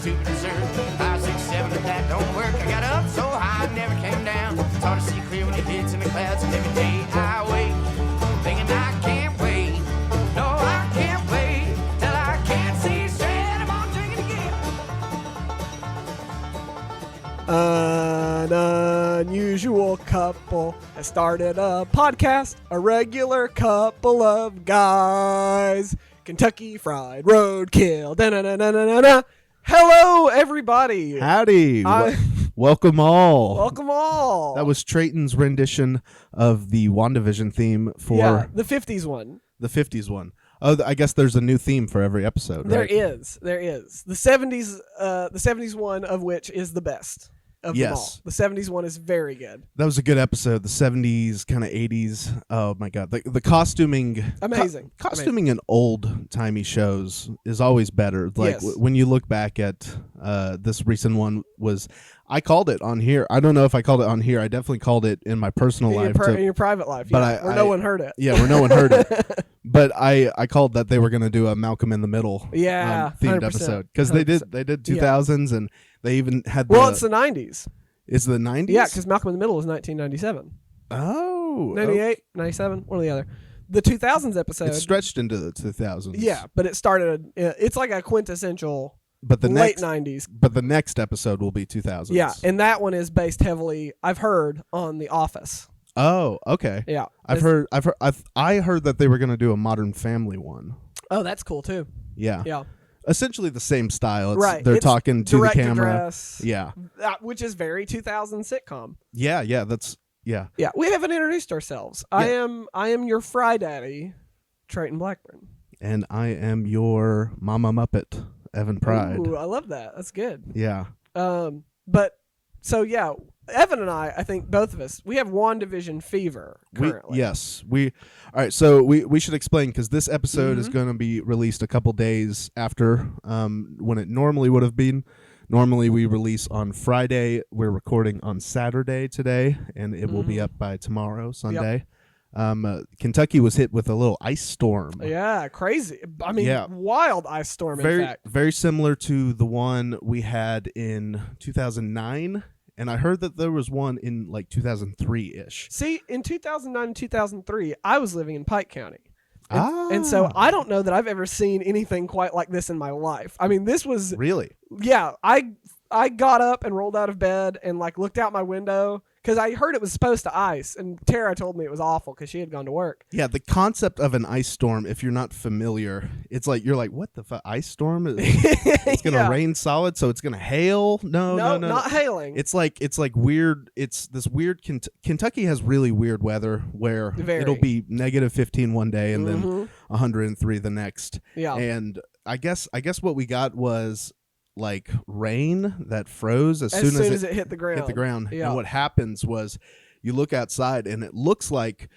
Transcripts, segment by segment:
stupid reserve. 5, 6, 7, but that don't work. I got up so high, never came down. It's hard to see clear when it hits in the clouds. And every day I wait, thinking I can't wait. No, I can't wait till I can't see straight. I'm on drinking again. An unusual couple has started a podcast. A regular couple of guys. Kentucky Fried Roadkill. Da-na-na-na-na-na. Hello, everybody. Howdy. Welcome all. Welcome all. That was Treyton's rendition of the WandaVision theme for the 50s one. the 50s one. Oh, I guess there's a new theme for every episode, right? There is. The 70s one of which is the best of them all. The 70s one is very good. That was a good episode. The 70s, kind of 80s. Oh my God. The costuming. Amazing. Costuming in old-timey shows is always better. Like when you look back at this recent one I called it on here. I don't know if I called it on here. I definitely called it in my personal life. In your private life, but where no one heard it. Yeah, where no one heard it. But I called that they were going to do a Malcolm in the Middle themed 100%. episode. Because they did 2000s and they even had it's the 90s. It's the 90s? Yeah, because Malcolm in the Middle was 1997. Oh. 98, 97, one or the other. The 2000s episode. It stretched into the 2000s. Yeah, but it started, it's like a quintessential late 90s. But the next episode will be 2000s. Yeah, and that one is based heavily, I've heard, on The Office. Oh, okay. Yeah. I heard that they were going to do a Modern Family one. Oh, that's cool too. Yeah. Yeah. Essentially the same style. They're talking to the camera. Address, yeah. Which is very 2000 sitcom. Yeah. Yeah, we haven't introduced ourselves. Yeah. I am your Fry Daddy, Treyton Blackburn. And I am your Mama Muppet, Evan Pride. Ooh, I love that. That's good. Yeah. Evan and I think both of us, we have WandaVision fever currently. All right, so we should explain, because this episode is going to be released a couple days after when it normally would have been. Normally we release on Friday. We're recording on Saturday today, and it will be up by tomorrow, Sunday. Yep. Kentucky was hit with a little ice storm. Yeah, crazy. I mean, wild ice storm, in fact. Very similar to the one we had in 2009. And I heard that there was one in like 2003-ish. See, in 2009 and 2003, I was living in Pike County. And so I don't know that I've ever seen anything quite like this in my life. I mean, this was... Really? Yeah. I got up and rolled out of bed and like looked out my window because I heard it was supposed to ice. And Tara told me it was awful because she had gone to work. Yeah, the concept of an ice storm, if you're not familiar, it's like, you're like, what the fuck? Ice storm? It's going to rain solid, so it's going to hail? No, not hailing. It's like weird. It's this weird. Kentucky has really weird weather where it'll be -15 one day and then 103 the next. Yeah. And I guess what we got was like rain that froze as soon as it hit the ground. Yeah. And what happens was you look outside and it looks like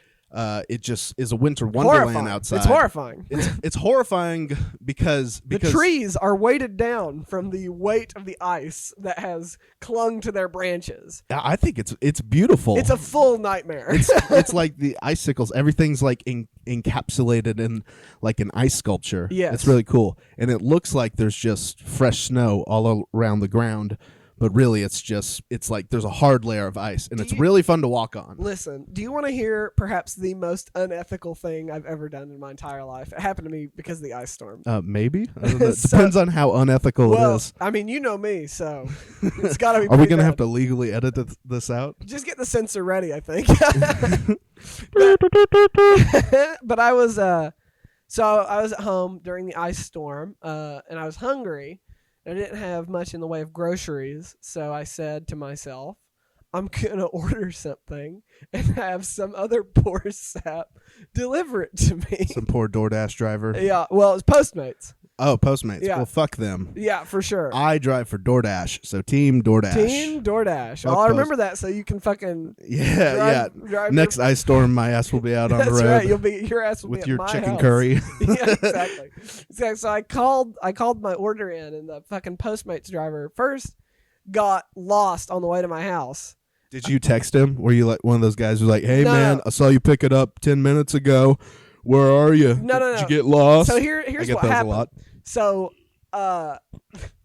it just is a winter wonderland outside. It's horrifying. It's horrifying because the trees are weighted down from the weight of the ice that has clung to their branches. I think it's beautiful. It's a full nightmare. It's like the icicles. Everything's like encapsulated in like an ice sculpture. Yes. It's really cool. And it looks like there's just fresh snow all around the ground. But really, it's like there's a hard layer of ice, and it's really fun to walk on. Listen, do you want to hear perhaps the most unethical thing I've ever done in my entire life? It happened to me because of the ice storm. Maybe. I don't know. It depends on how unethical it is. I mean, you know me, so it's got to be. Are we going to have to legally edit this out? Just get the censor ready, I think. But I was at home during the ice storm, and I was hungry. I didn't have much in the way of groceries, so I said to myself, I'm going to order something and have some other poor sap deliver it to me. Some poor DoorDash driver. Yeah, well, it's Postmates. Oh, Postmates. Yeah. Well, fuck them. Yeah, for sure. I drive for DoorDash, so Team DoorDash. Team DoorDash. Well, I remember that, so you can fucking drive Next ice storm, my ass will be out on the road. That's right. Your ass will with be your at my chicken house. curry. Yeah, exactly. So I called my order in, and the fucking Postmates driver first got lost on the way to my house. Did you text him? Were you like one of those guys who's like, "Hey No. man, I saw you pick it up 10 minutes ago. Where are you? No. Did you get lost?" So here's what happened. A lot. So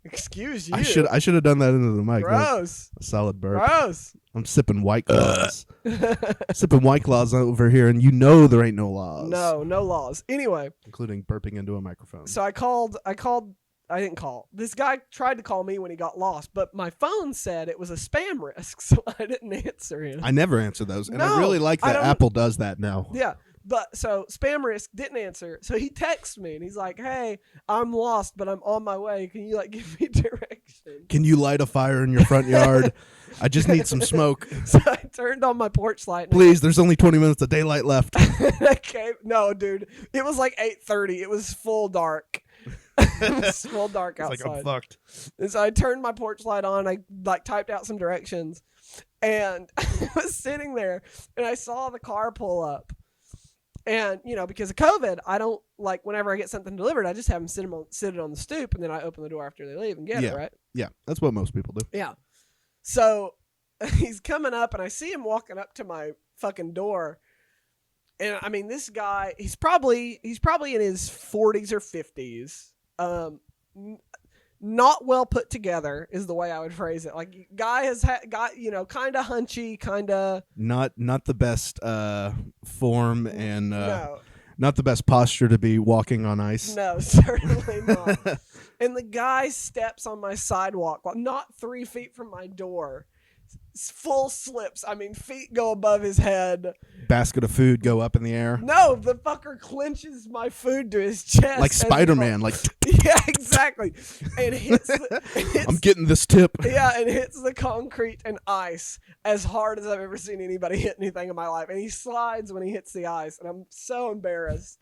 Excuse you. I should have done that into the mic. Gross. A solid burp. Gross. I'm sipping White Claws. Sipping White Claws over here, and you know there ain't no laws. No laws. Anyway. Including burping into a microphone. So I didn't call. This guy tried to call me when he got lost, but my phone said it was a spam risk, so I didn't answer him. I never answer those, and No, I really like I that don't- Apple does that now. Yeah. But so spam risk didn't answer. So he texts me and he's like, "Hey, I'm lost, but I'm on my way. Can you give me directions?" Can you light a fire in your front yard? I just need some smoke. So I turned on my porch light. Please, there's only 20 minutes of daylight left. No, dude. It was like 8:30. It was full dark. It was full dark outside. It's like I'm fucked. And so I turned my porch light on. I typed out some directions, and I was sitting there, and I saw the car pull up. And because of COVID, I don't whenever I get something delivered, I just have them sit it on the stoop, and then I open the door after they leave and get it. Right? Yeah, that's what most people do. Yeah. So he's coming up, and I see him walking up to my fucking door. And I mean, this guy, he's probably in his 40s or 50s. Not well put together is the way I would phrase it. Guy has got kind of hunchy, kind of not the best form and no. Not the best posture to be walking on ice. No, certainly not. And the guy steps on my sidewalk, not 3 feet from my door. Full slips. I mean, feet go above his head. Basket of food go up in the air. No, the fucker clenches my food to his chest. Like Spider-Man. Yeah, exactly. And hits I'm getting this tip. Yeah, and hits the concrete and ice as hard as I've ever seen anybody hit anything in my life. And he slides when he hits the ice, and I'm so embarrassed.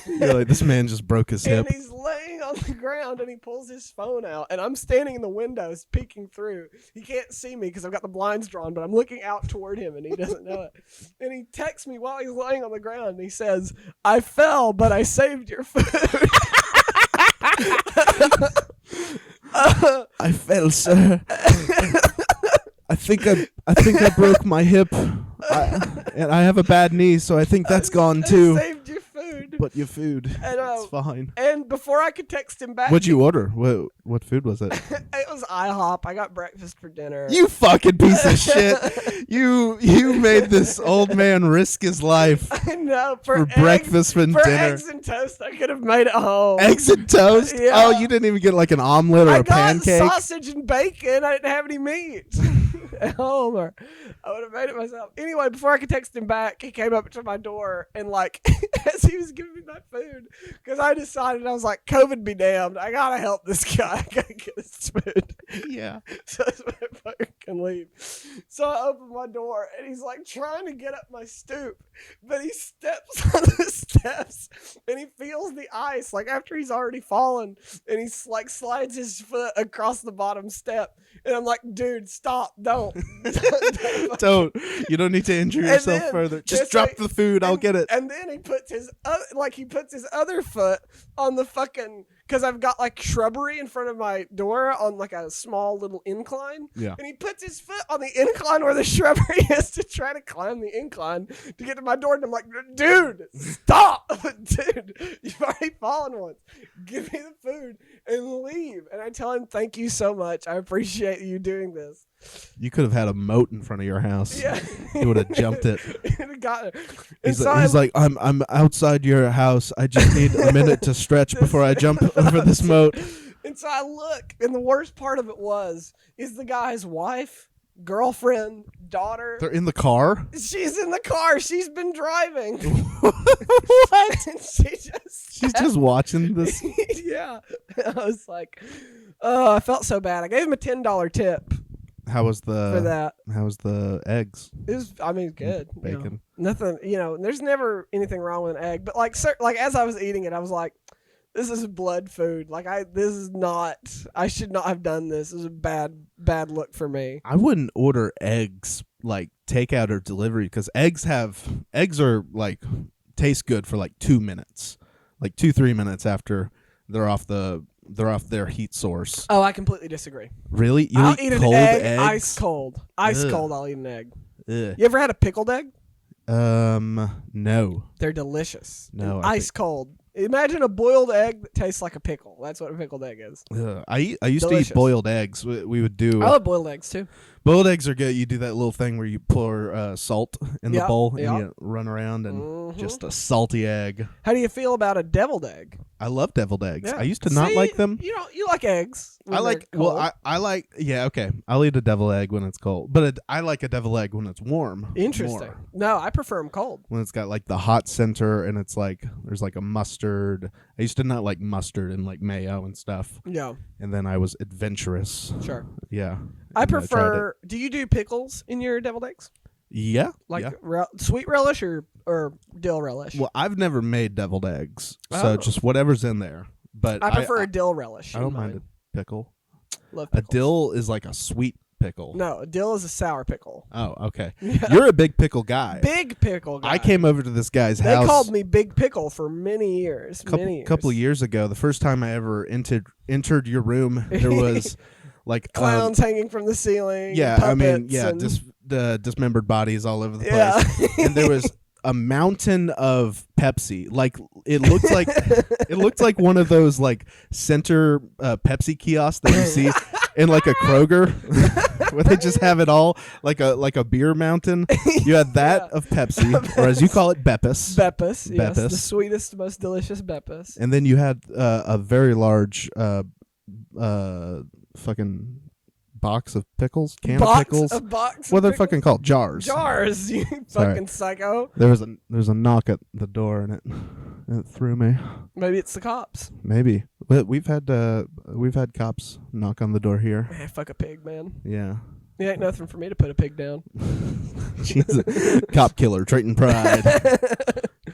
You're like, this man just broke his hip. And he's laying on the ground, and he pulls his phone out, and I'm standing in the windows peeking through. He can't see me because I've got the blinds drawn, but I'm looking out toward him, and he doesn't know it. And he texts me while he's laying on the ground, and he says, "I fell, but I saved your food." I fell, sir. I think I broke my hip, and I have a bad knee, so I think that's gone too. I saved your food. But your food, And, it's fine. And before I could text him back, What'd you order? What food was it? it was IHOP. I got breakfast for dinner. You fucking piece of shit! You made this old man risk his life I know for breakfast and for dinner. eggs and toast. I could have made it home. Eggs and toast? Yeah. Oh, you didn't even get like an omelet or I a got pancake? sausage and bacon. I didn't have any meat at home, or I would have made it myself. Anyway, before I could text him back, he came up to my door and as he was giving me my food, because I decided, I was like, COVID be damned, I gotta help this guy. I gotta get his food. Yeah. So this motherfucker can leave. So I open my door, and he's trying to get up my stoop, but he steps on the steps, and he feels the ice after he's already fallen, and he slides his foot across the bottom step, and I'm like, dude, stop, don't. Don't. You don't need to injure And yourself then- further. Just drop the food. I'll get it. And then he puts his other foot on the fucking, because I've got shrubbery in front of my door on a small little incline. Yeah. And he puts his foot on the incline where the shrubbery is to try to climb the incline to get to my door. And I'm like, dude, stop. Dude, you've already fallen once. Give me the food and leave. And I tell him, thank you so much. I appreciate you doing this. You could have had a moat in front of your house. Yeah. He would have jumped it. Got it. He's like, I'm outside your house. I just need a minute to stretch before I jump over this moat. And so I look, and the worst part of it is the guy's wife, girlfriend, daughter. They're in the car? She's in the car. She's been driving. What? And She's just watching this. Yeah. I was like, oh, I felt so bad. I gave him a $10 tip How was for that. How was the eggs? It was, good. Bacon. Nothing, there's never anything wrong with an egg. But as I was eating it, I was like, this is blood food. I should not have done this. This is a bad look for me. I wouldn't order eggs takeout or delivery, because eggs are taste good for 2 minutes, 2-3 minutes after they're off their heat source. Oh, I completely disagree. Really? You I'll eat eat cold an egg eggs? ice cold. Ice Ugh. cold, I'll eat an egg. Ugh. You ever had a pickled egg? No. They're delicious. No, And I ice cold Imagine a boiled egg that tastes like a pickle. That's what a pickled egg is. I used to Delicious. eat boiled eggs. We would do I love boiled eggs too. boiled eggs are good. You do that little thing where you pour salt in the Yep, bowl and yep. you run around and Mhm. just a salty egg. How do you feel about a deviled egg? I love deviled eggs. Yeah. I used to not See, like them. You like eggs. when I like they're cold. I like okay. I'll eat a deviled egg when it's cold, but I like a deviled egg when it's warm. Interesting. more. No, I prefer them cold. When it's got like the hot center and it's like there's like a mustard. I used to not like mustard and like mayo and stuff, Yeah, and then I was adventurous. sure. Yeah, I and tried it. prefer. Do you do pickles in your deviled eggs? Yeah, Like yeah. sweet relish or dill relish? Well, I've never made deviled eggs, so Oh. just whatever's in there. But I prefer a dill relish. I don't in mind mine. a pickle. Love A pickles. dill is like a sweet pickle. No, a dill is a sour pickle. Oh, okay. Yeah. You're a big pickle guy. Big pickle guy. I came over to this guy's They house. called me Big Pickle for many years. couple years ago. The first time I ever entered your room, there was like Clowns hanging from the ceiling. yeah, I mean, puppets yeah, and- dismembered bodies all over the place, Yeah. and there was a mountain of Pepsi. Like it looked like one of those like center Pepsi kiosks that you see in like a Kroger, where they just have it all like a beer mountain. You had that Yeah. of Pepsi, or as you call it, Beppis. Beppis, yes, the Beppis. sweetest, most delicious Beppis. And then you had a very large fucking box of pickles, can of pickles. A box. What of they're pickles? fucking called? Jars. Jars. You Sorry. fucking psycho. There's a knock at the door and it threw me. Maybe it's the cops. Maybe. But we've had cops knock on the door here. Man, fuck a pig, man. Yeah. It ain't nothing for me to put a pig down. Jesus. Cop killer, Treyton Pride.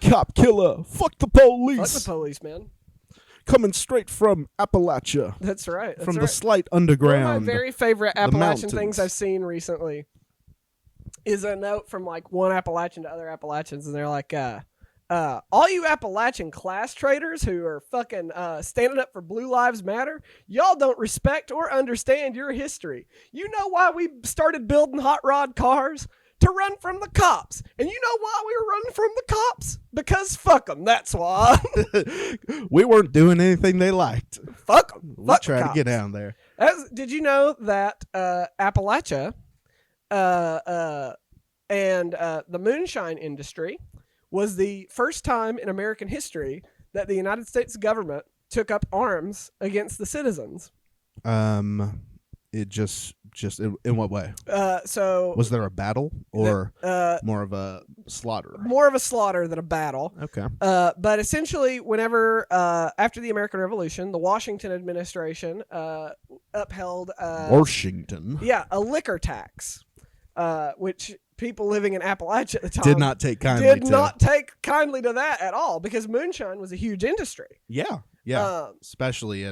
Cop killer. Fuck the police. Fuck the police, man. Coming straight from Appalachia. That's right. That's From right. the slight One underground. of my very favorite Appalachian mountains. things I've seen recently is a note from like one Appalachian to other Appalachians, and they're like, all you Appalachian class traders who are fucking standing up for Blue Lives Matter, y'all don't respect or understand your history. You know why we started building hot rod cars? To run from the cops. And you know why we were running from the cops? Because fuck them, that's why. We weren't doing anything they liked. Fuck them. We tried to get down there. Did you know that Appalachia and the moonshine industry was the first time in American history that the United States government took up arms against the citizens? It just in what way? So Was there a battle or more of a slaughter? more of a slaughter than a battle. Okay. But essentially, whenever after the American Revolution, the Washington administration upheld Washington a liquor tax, which people living in Appalachia at the time did not take kindly did to. not take kindly to that at all, because moonshine was a huge industry. Yeah. Especially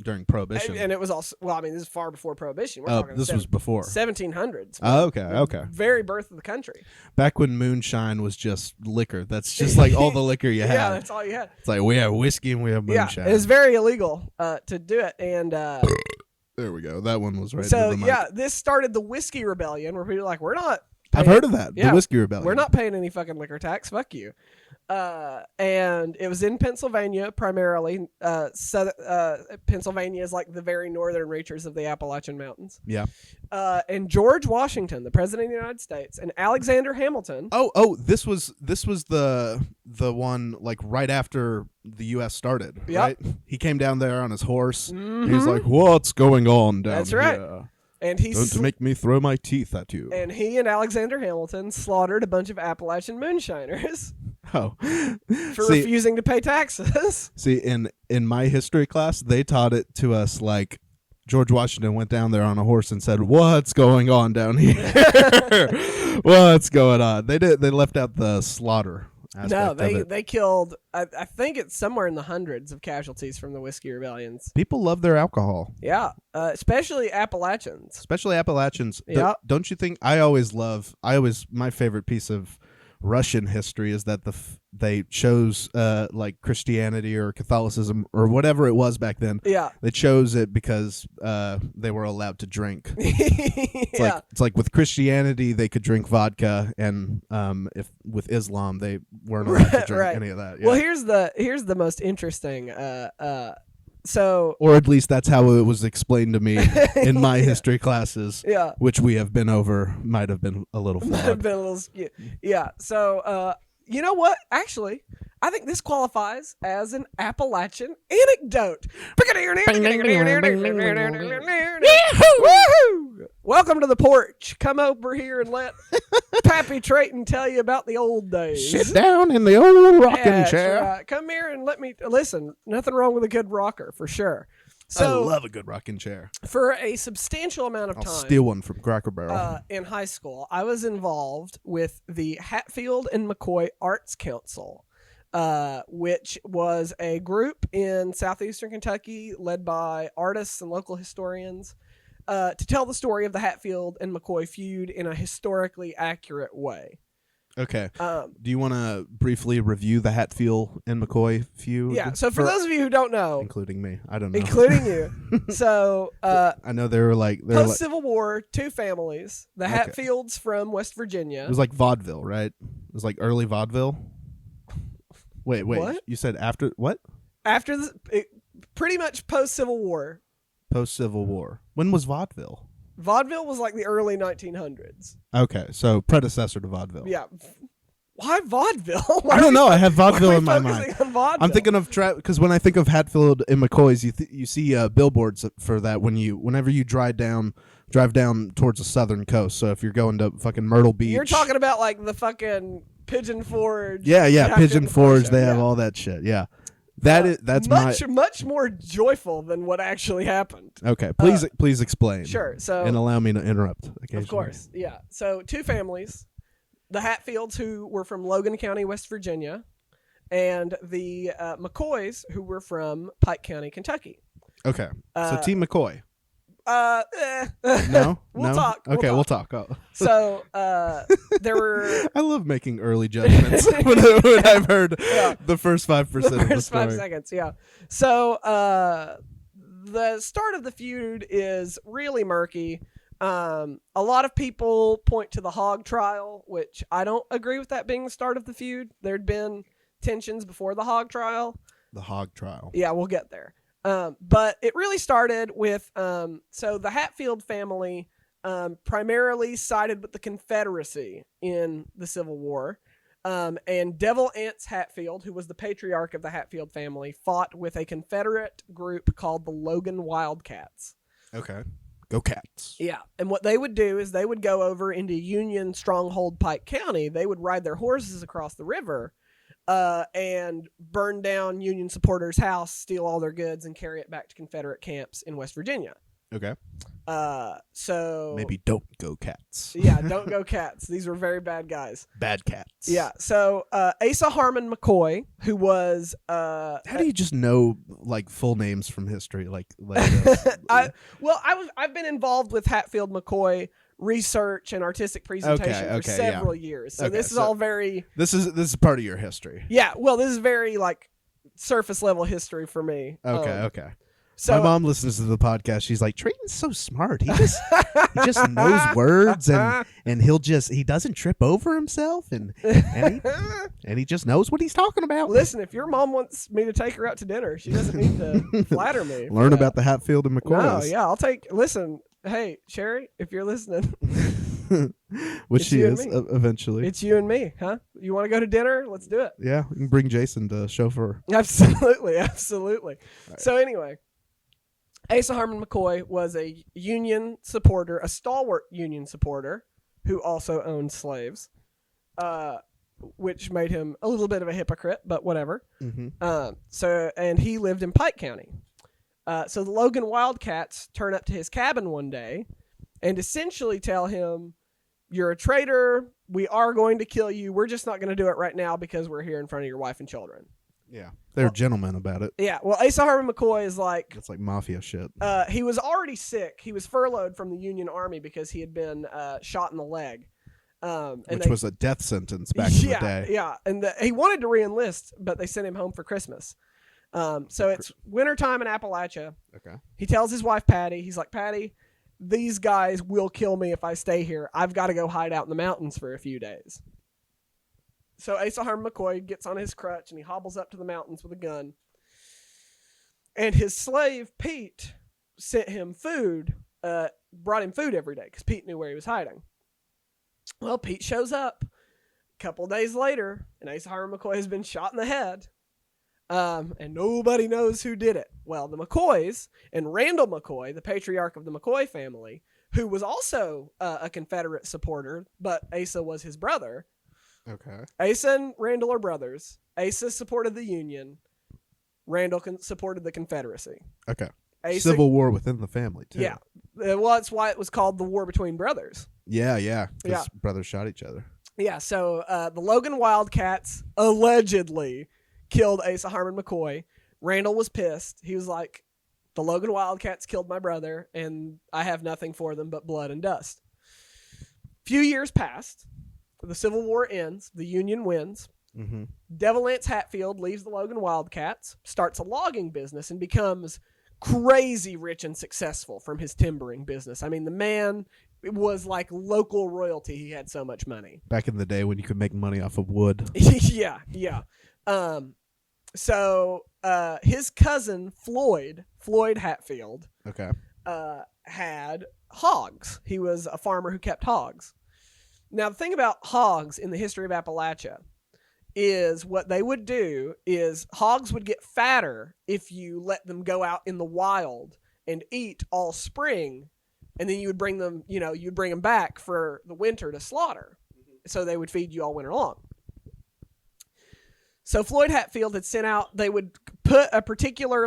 during Prohibition. And it was also, well, I mean, this is far before Prohibition. We're talking this was before. 1700s. Oh, okay. Very birth of the country. Back when moonshine was just liquor. That's just like all the liquor you had. Yeah, that's all you had. It's like we have whiskey and we have moonshine. Yeah, it was very illegal to do it. And there we go. That one was right. so, into the mic. this started the Whiskey Rebellion, where people were like, we're not I've paying- heard of that. Yeah, The Whiskey Rebellion. We're not paying any fucking liquor tax. Fuck you. And it was in Pennsylvania primarily. Pennsylvania is like the very northern reaches of the Appalachian Mountains. Yeah. And George Washington, the president of the United States, and Alexander Hamilton. Oh, this was the one like right after the U.S. started, Yep. right? He came down there on his horse. Mhm. He's like, "What's going on down That's here? right. And Don't make me throw my teeth at you." And he and Alexander Hamilton slaughtered a bunch of Appalachian moonshiners Oh, for see, refusing to pay taxes. see, in my history class, they taught it to us like George Washington went down there on a horse and said, "What's going on down here? What's going on?" They left out the slaughter aspect No, of it. they killed. I think it's somewhere in the hundreds of casualties from the Whiskey Rebellions. People love their alcohol. Yeah, especially Appalachians. Especially Appalachians. Yep. Don't you think? My favorite piece of Russian history is that they chose like Christianity or Catholicism or whatever it was back then. Yeah. They chose it because they were allowed to drink. Yeah. It's like with Christianity they could drink vodka, and if with Islam they weren't allowed to drink any of that. Yeah. Well, here's the most interesting. So, or at least that's how it was explained to me in my history classes. Yeah. Which we have been over. Might have been a little flawed. Might have been a little. Yeah. So, you know what? Actually, I think this qualifies as an Appalachian anecdote. Woohoo! Welcome to the porch. Come over here and let Pappy Treyton tell you about the old days. Sit down in the old rocking chair. Right. Come here and let me listen. Nothing wrong with a good rocker, for sure. So, I love a good rocking chair. For a substantial amount of time, I'll steal one from Cracker Barrel. In high school, I was involved with the Hatfield and McCoy Arts Council, which was a group in southeastern Kentucky led by artists and local historians to tell the story of the Hatfield and McCoy feud in a historically accurate way. Okay. Do you want to briefly review the Hatfield and McCoy feud? Yeah. So for those of you who don't know, including me, I don't know, including you. So I know they were like post Civil War, two families. The Hatfields from West Virginia. It was like vaudeville, right? It was like early vaudeville. Wait. What? You said after what? After pretty much post Civil War. Post Civil War. When was vaudeville? Vaudeville was like the early 1900s. Okay, so predecessor to vaudeville. Yeah. Why vaudeville? I don't know. I have vaudeville in my mind. I'm thinking of because when I think of Hatfield and McCoy's, you see billboards for that whenever you drive down towards the southern coast. So if you're going to fucking Myrtle Beach, you're talking about like the fucking Pigeon Forge. Yeah, Pigeon Forge. They have all that shit. Yeah. That's much more joyful than what actually happened. Okay, please explain. Sure. So and allow me to interrupt occasionally. Of course, yeah. So two families, the Hatfields who were from Logan County, West Virginia, and the McCoys who were from Pike County, Kentucky. Okay. So Team McCoy. No. We'll talk. Okay, we'll talk. Oh. So there were. I love making early judgments when I've heard the first 5% of the story. First 5 seconds, yeah. So the start of the feud is really murky. A lot of people point to the hog trial, which I don't agree with that being the start of the feud. There'd been tensions before the hog trial. The hog trial. Yeah, we'll get there. But it really started with, so the Hatfield family primarily sided with the Confederacy in the Civil War. And Devil Anse Hatfield, who was the patriarch of the Hatfield family, fought with a Confederate group called the Logan Wildcats. Okay. Go Cats. Yeah. And what they would do is they would go over into Union stronghold Pike County. They would ride their horses across the river and burn down Union supporters' house, steal all their goods, and carry it back to Confederate camps in West Virginia. Okay. So maybe don't go Cats. Yeah, don't go Cats. These were very bad guys. Bad Cats. Yeah. So Asa Harmon McCoy, who was how do you just know like full names from history like I've been involved with Hatfield McCoy research and artistic presentation for several years. So this is all very This is part of your history. Yeah, well, this is very like surface level history for me. Okay. So, my mom listens to the podcast. She's like, Treyton's so smart. He just knows words and he doesn't trip over himself and he just knows what he's talking about. Listen, if your mom wants me to take her out to dinner, she doesn't need to flatter me. Learn about the Hatfield and McCoys. No, yeah, listen, hey, Sherry, if you're listening. Which she is eventually. It's you and me, huh? You want to go to dinner? Let's do it. Yeah, we can bring Jason to chauffeur. Absolutely. Right. So anyway, Asa Harmon McCoy was a Union supporter, a stalwart Union supporter, who also owned slaves, which made him a little bit of a hypocrite, but whatever. Mm-hmm. And he lived in Pike County. So the Logan Wildcats turn up to his cabin one day and essentially tell him, "You're a traitor. We are going to kill you. We're just not going to do it right now because we're here in front of your wife and children." Yeah, they're gentlemen about it. Yeah, well, Asa Harmon McCoy is like... It's like mafia shit. He was already sick. He was furloughed from the Union Army because he had been shot in the leg. Which was a death sentence back in the day. Yeah, and he wanted to re-enlist, but they sent him home for Christmas. So it's wintertime in Appalachia. Okay. He tells his wife, Patty, he's like, Patty, these guys will kill me if I stay here. I've got to go hide out in the mountains for a few days. So Asa Harmon McCoy gets on his crutch and he hobbles up to the mountains with a gun. And his slave, Pete, sent him food, brought him food every day because Pete knew where he was hiding. Well, Pete shows up a couple days later, and Asa Harmon McCoy has been shot in the head, and nobody knows who did it. Well, the McCoys and Randall McCoy, the patriarch of the McCoy family, who was also a Confederate supporter, but Asa was his brother. Okay. Asa and Randall are brothers. Asa supported the Union. Randall supported the Confederacy. Okay. Asa, Civil war within the family, too. Yeah. Well, that's why it was called the War Between Brothers. Yeah. Because brothers shot each other. Yeah, so the Logan Wildcats allegedly killed Asa Harmon McCoy. Randall was pissed. He was like, the Logan Wildcats killed my brother, and I have nothing for them but blood and dust. Few years passed. The Civil War ends. The Union wins. Mm-hmm. Devil Anse Hatfield leaves the Logan Wildcats, starts a logging business, and becomes crazy rich and successful from his timbering business. I mean, the man was like local royalty. He had so much money. Back in the day when you could make money off of wood. Yeah. So his cousin Floyd Hatfield, Okay. had hogs. He was a farmer who kept hogs. Now, the thing about hogs in the history of Appalachia is what they would do is hogs would get fatter if you let them go out in the wild and eat all spring, and then you would bring them, you'd bring them back for the winter to slaughter. So they would feed you all winter long. So Floyd Hatfield had sent out, they would put a particular,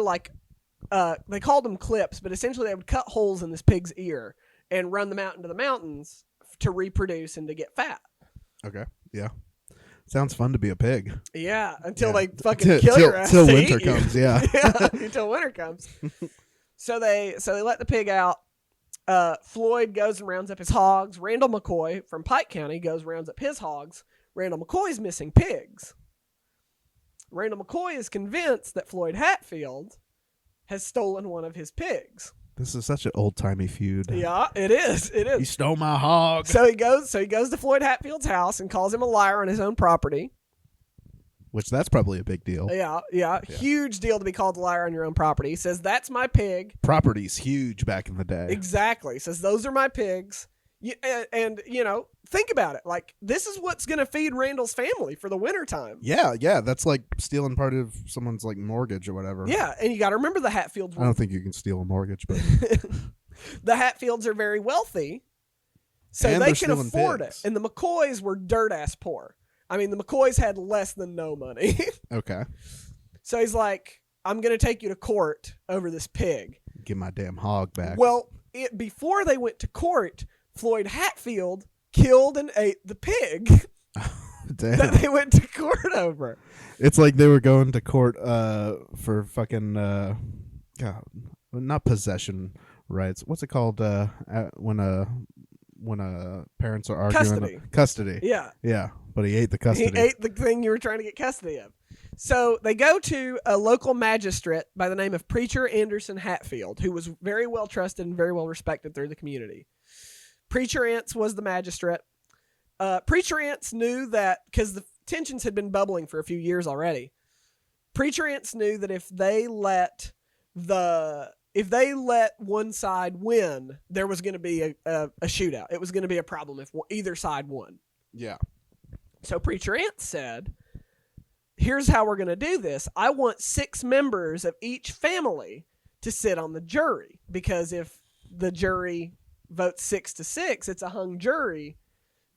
they called them clips, but essentially they would cut holes in this pig's ear and run them out into the mountains to reproduce and to get fat. Okay. Yeah. Sounds fun to be a pig. Yeah, until they fucking kill your ass. Till winter comes, yeah. Until winter comes. So they let the pig out. Floyd goes and rounds up his hogs. Randall McCoy from Pike County goes and rounds up his hogs. Randall McCoy's missing pigs. Randall McCoy is convinced that Floyd Hatfield has stolen one of his pigs. This is such an old-timey feud. Yeah, it is. He stole my hog. So he goes to Floyd Hatfield's house and calls him a liar on his own property. Which that's probably a big deal. Yeah. Huge deal to be called a liar on your own property. He says, that's my pig. Property's huge back in the day. Exactly. He says, those are my pigs. And think about it. Like, this is what's going to feed Randall's family for the wintertime. Yeah. That's like stealing part of someone's like mortgage or whatever. Yeah, and you got to remember the Hatfields. I don't think you can steal a mortgage, but the Hatfields are very wealthy, so and they can afford pigs. it. And the McCoys were dirt-ass poor. I mean, the McCoys had less than no money. Okay. So he's like, I'm going to take you to court over this pig. Get my damn hog back. Well, before they went to court, Floyd Hatfield killed and ate the pig Damn. that they went to court over. It's like they were going to court for fucking not possession rights. What's it called when parents are arguing? Custody. Yeah. But he ate the custody. He ate the thing you were trying to get custody of. So they go to a local magistrate by the name of Preacher Anderson Hatfield, who was very well trusted and very well respected through the community. Preacher Ants was the magistrate. Preacher Ants knew that, because the tensions had been bubbling for a few years already, Preacher Ants knew that if they let one side win, there was going to be a shootout. It was going to be a problem if either side won. Yeah. So Preacher Ants said, here's how we're going to do this. I want 6 members of each family to sit on the jury, because if the jury votes 6-6, it's a hung jury,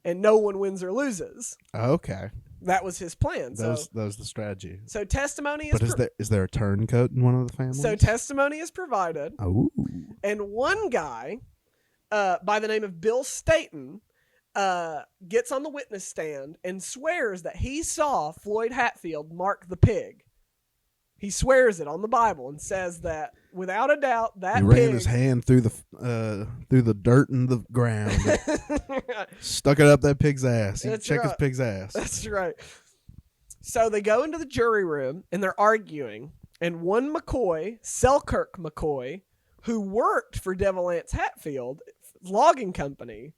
and no one wins or loses. Okay. That was his plan. That was the strategy. So testimony is... But is there a turncoat in one of the families? So testimony is provided. Oh. And one guy, by the name of Bill Staten, gets on the witness stand and swears that he saw Floyd Hatfield mark the pig. He swears it on the Bible and says that without a doubt that he pig ran his hand through the dirt and the ground, stuck it up that pig's ass. He checked his pig's ass. That's right. So they go into the jury room and they're arguing, and one McCoy, Selkirk McCoy, who worked for Devil Anse Hatfield logging company,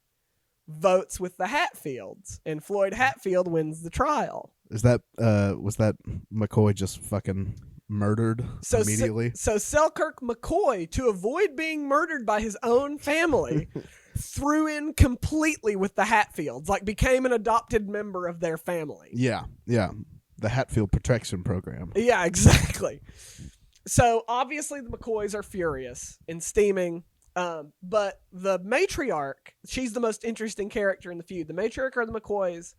votes with the Hatfields, and Floyd Hatfield wins the trial. Was that McCoy just fucking murdered immediately? So Selkirk McCoy, to avoid being murdered by his own family, threw in completely with the Hatfields, like became an adopted member of their family. Yeah. The Hatfield Protection Program. Yeah, exactly. So obviously the McCoys are furious and steaming. But the matriarch, she's the most interesting character in the feud. The matriarch are the McCoys.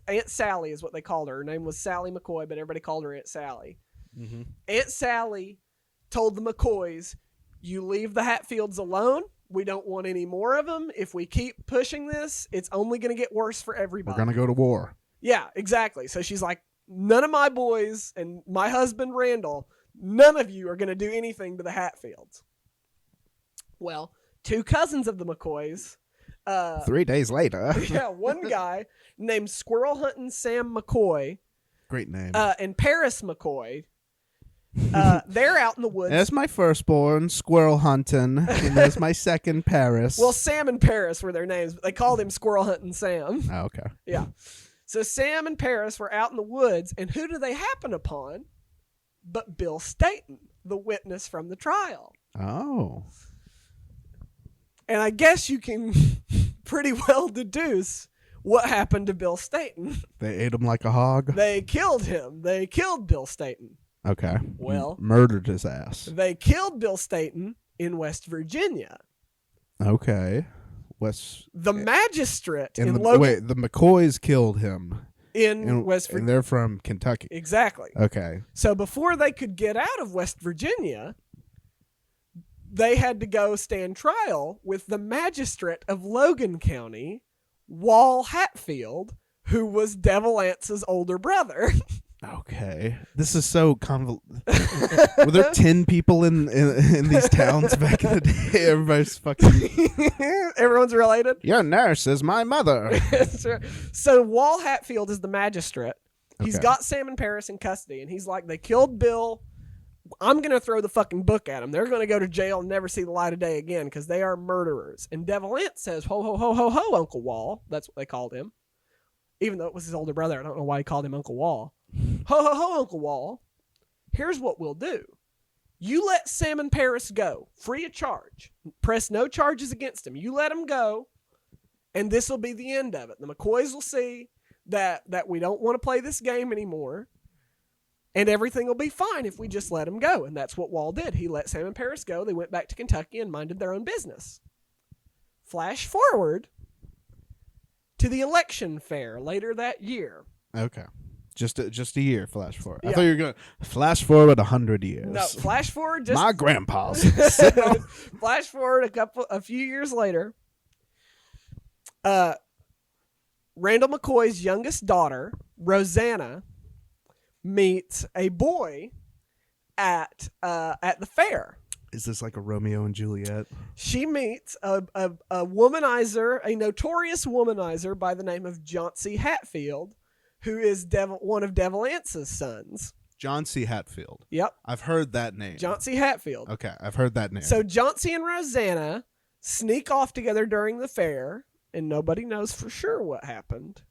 Aunt Sally is what they called her. Her name was Sally McCoy, but everybody called her Aunt Sally. Mm-hmm. Aunt Sally told the McCoys, you leave the Hatfields alone. We don't want any more of them. If we keep pushing this, it's only going to get worse for everybody. We're going to go to war. Yeah, exactly. So she's like, none of my boys and my husband, Randall, none of you are going to do anything to the Hatfields. Well, two cousins of the McCoys. 3 days later. Yeah, one guy named Squirrel Hunting Sam McCoy. Great name. And Paris McCoy. They're out in the woods. There's my firstborn, Squirrel Hunting, and there's my second, Paris. Well, Sam and Paris were their names, but they called him Squirrel Hunting Sam. Oh, okay. Yeah. So Sam and Paris were out in the woods, and who do they happen upon but Bill Staten, the witness from the trial? Oh. And I guess you can pretty well deduce what happened to Bill Staten. They ate him like a hog? They killed him. They killed Bill Staten. Okay. Well, murdered his ass. They killed Bill Staten in West Virginia. Okay. The magistrate in Logan. Wait, the McCoys killed him in West Virginia. And they're from Kentucky. Exactly. Okay. So before they could get out of West Virginia, they had to go stand trial with the magistrate of Logan County, Wall Hatfield, who was Devil Anse's older brother. Okay. This is so convoluted. Were there 10 people in these towns back in the day? Everybody's fucking... Everyone's related? Your nurse is my mother. So Wall Hatfield is the magistrate. He's got Sam and Paris in custody, and he's like, they killed Bill. I'm going to throw the fucking book at them. They're going to go to jail and never see the light of day again because they are murderers. And Devil Anse says, ho, ho, ho, ho, ho, Uncle Wall. That's what they called him. Even though it was his older brother. I don't know why he called him Uncle Wall. Ho, ho, ho, Uncle Wall. Here's what we'll do. You let Sam and Paris go, free of charge. Press no charges against him. You let them go, and this will be the end of it. The McCoys will see that we don't want to play this game anymore, and everything will be fine if we just let him go. And that's what Wall did. He let Sam and Paris go. They went back to Kentucky and minded their own business. Flash forward to the election fair later that year. Okay. Just a year flash forward. Yeah. I thought you were going to flash forward 100 years. No, flash forward just... My grandpa's. Flash forward a few years later. Randall McCoy's youngest daughter, Rosanna, meets a boy at the fair. Is this like a Romeo and Juliet? She meets a womanizer, a notorious womanizer by the name of John C. Hatfield, who is one of Devil Anse's sons. John C. Hatfield. Yep. I've heard that name. John C. Hatfield. Okay, I've heard that name. So John C. and Rosanna sneak off together during the fair, and nobody knows for sure what happened.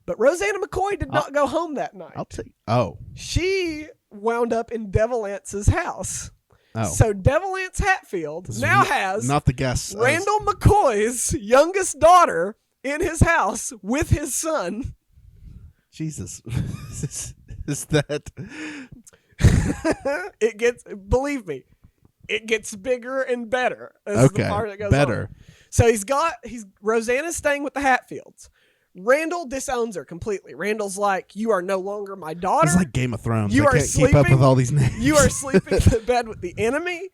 But Rosanna McCoy did not go home that night. I'll tell you. Oh. She wound up in Devil Anse's house. Oh. So Devil Anse Hatfield now has not the guest Randall McCoy's youngest daughter in his house with his son. Jesus. Is that... Believe me, it gets bigger and better. This is the part that goes better. on. So Rosanna's staying with the Hatfields. Randall disowns her completely. Randall's like, you are no longer my daughter. It's like Game of Thrones. You I can't keep up with all these names. You are sleeping in bed with the enemy.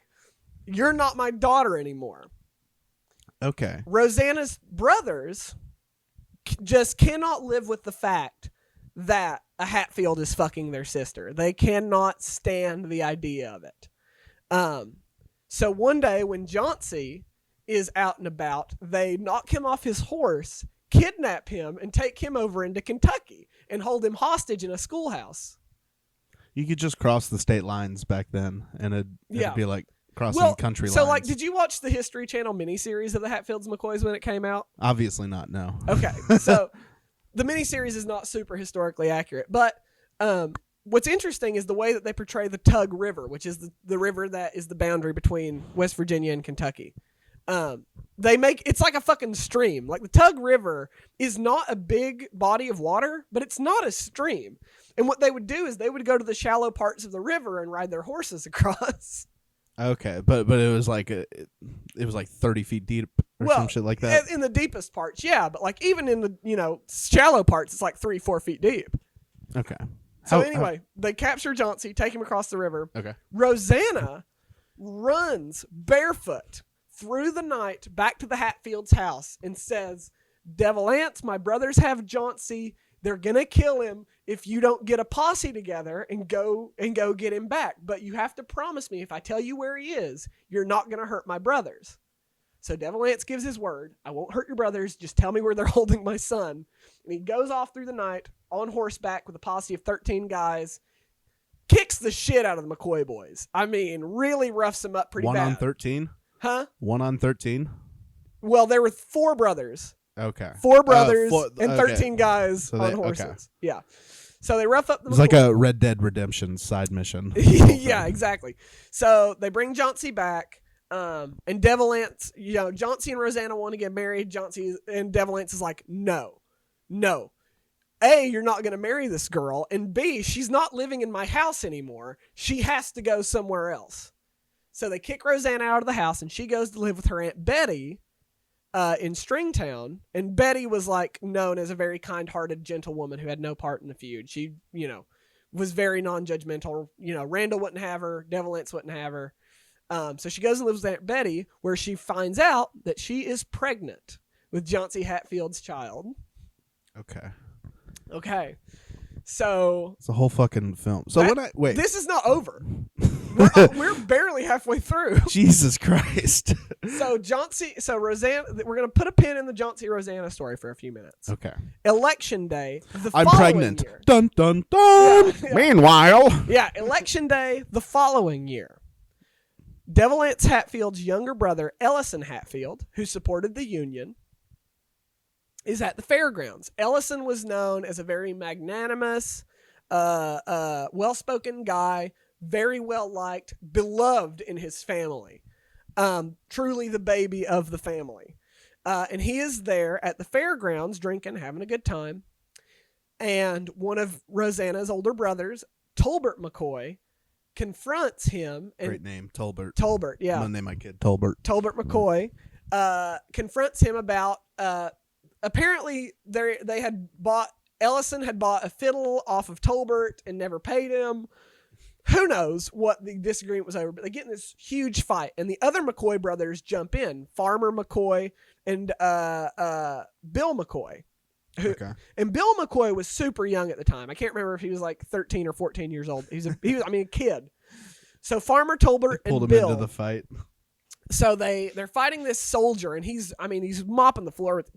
You're not my daughter anymore. Okay. Rosanna's brothers just cannot live with the fact that a Hatfield is fucking their sister. They cannot stand the idea of it. So one day when Jauncey is out and about, they knock him off his horse, kidnap him, and take him over into Kentucky and hold him hostage in a schoolhouse. You could just cross the state lines back then, and it'd be like crossing country lines. So, like, did you watch the History Channel miniseries of the Hatfields and McCoys when it came out? Obviously not, no. Okay, so the miniseries is not super historically accurate, but what's interesting is the way that they portray the Tug River, which is the river that is the boundary between West Virginia and Kentucky. It's like a fucking stream. Like, the Tug River is not a big body of water, but it's not a stream. And what they would do is they would go to the shallow parts of the river and ride their horses across. Okay, but it was like it was like 30 feet deep or some shit like that. In the deepest parts, yeah, but like even in the shallow parts, it's like 3-4 feet deep. Okay. So anyway, they capture Jauncey, take him across the river. Okay. Rosanna runs barefoot through the night back to the Hatfield's house and says, "Devil Ants, my brothers have Jauncey. They're going to kill him if you don't get a posse together and go get him back. But you have to promise me if I tell you where he is, you're not going to hurt my brothers." So Devil Ants gives his word. "I won't hurt your brothers. Just tell me where they're holding my son." And he goes off through the night on horseback with a posse of 13 guys, kicks the shit out of the McCoy boys. I mean, really roughs them up pretty bad. 1 on 13? Huh? 1 on 13? Well, there were 4 brothers. Okay. 4 brothers and 13 guys on horses. Okay. Yeah. So they rough up the McCoy. It's like a Red Dead Redemption side mission. Yeah, exactly. So they bring Jauncey back, and Devil Ants, Jauncey and Rosanna want to get married. Jauncey and Devil Ants is like, no. A, you're not going to marry this girl, and B, she's not living in my house anymore. She has to go somewhere else. So they kick Rosanna out of the house, and she goes to live with her Aunt Betty in Stringtown. And Betty was like known as a very kind-hearted, gentle woman who had no part in the feud. She, was very non-judgmental. Randall wouldn't have her. Devil Ants wouldn't have her. So she goes and lives with Aunt Betty, where she finds out that she is pregnant with Jauncey Hatfield's child. Okay. So it's a whole fucking film. So wait. This is not over. We're barely halfway through. Jesus Christ. So Rosanna, we're going to put a pin in the Jauncey Rosanna story for a few minutes. Okay. Election day. I'm pregnant. Year. Dun, dun, dun. Yeah. Meanwhile. Yeah. Election day the following year. Devil Ants Hatfield's younger brother, Ellison Hatfield, who supported the Union, is at the fairgrounds. Ellison was known as a very magnanimous, well-spoken guy, very well-liked, beloved in his family. Truly the baby of the family. And he is there at the fairgrounds drinking, having a good time. And one of Rosanna's older brothers, Tolbert McCoy, confronts him. Great name, Tolbert. Tolbert, yeah. I'm going to name my kid Tolbert. Tolbert McCoy confronts him about... apparently, Ellison had bought a fiddle off of Tolbert and never paid him. Who knows what the disagreement was over, but they get in this huge fight, and the other McCoy brothers jump in, Farmer McCoy and Bill McCoy. And Bill McCoy was super young at the time. I can't remember if he was like 13 or 14 years old. He was a kid. So Farmer Tolbert and pulled Bill him into the fight. So they're fighting this soldier, and he's mopping the floor with,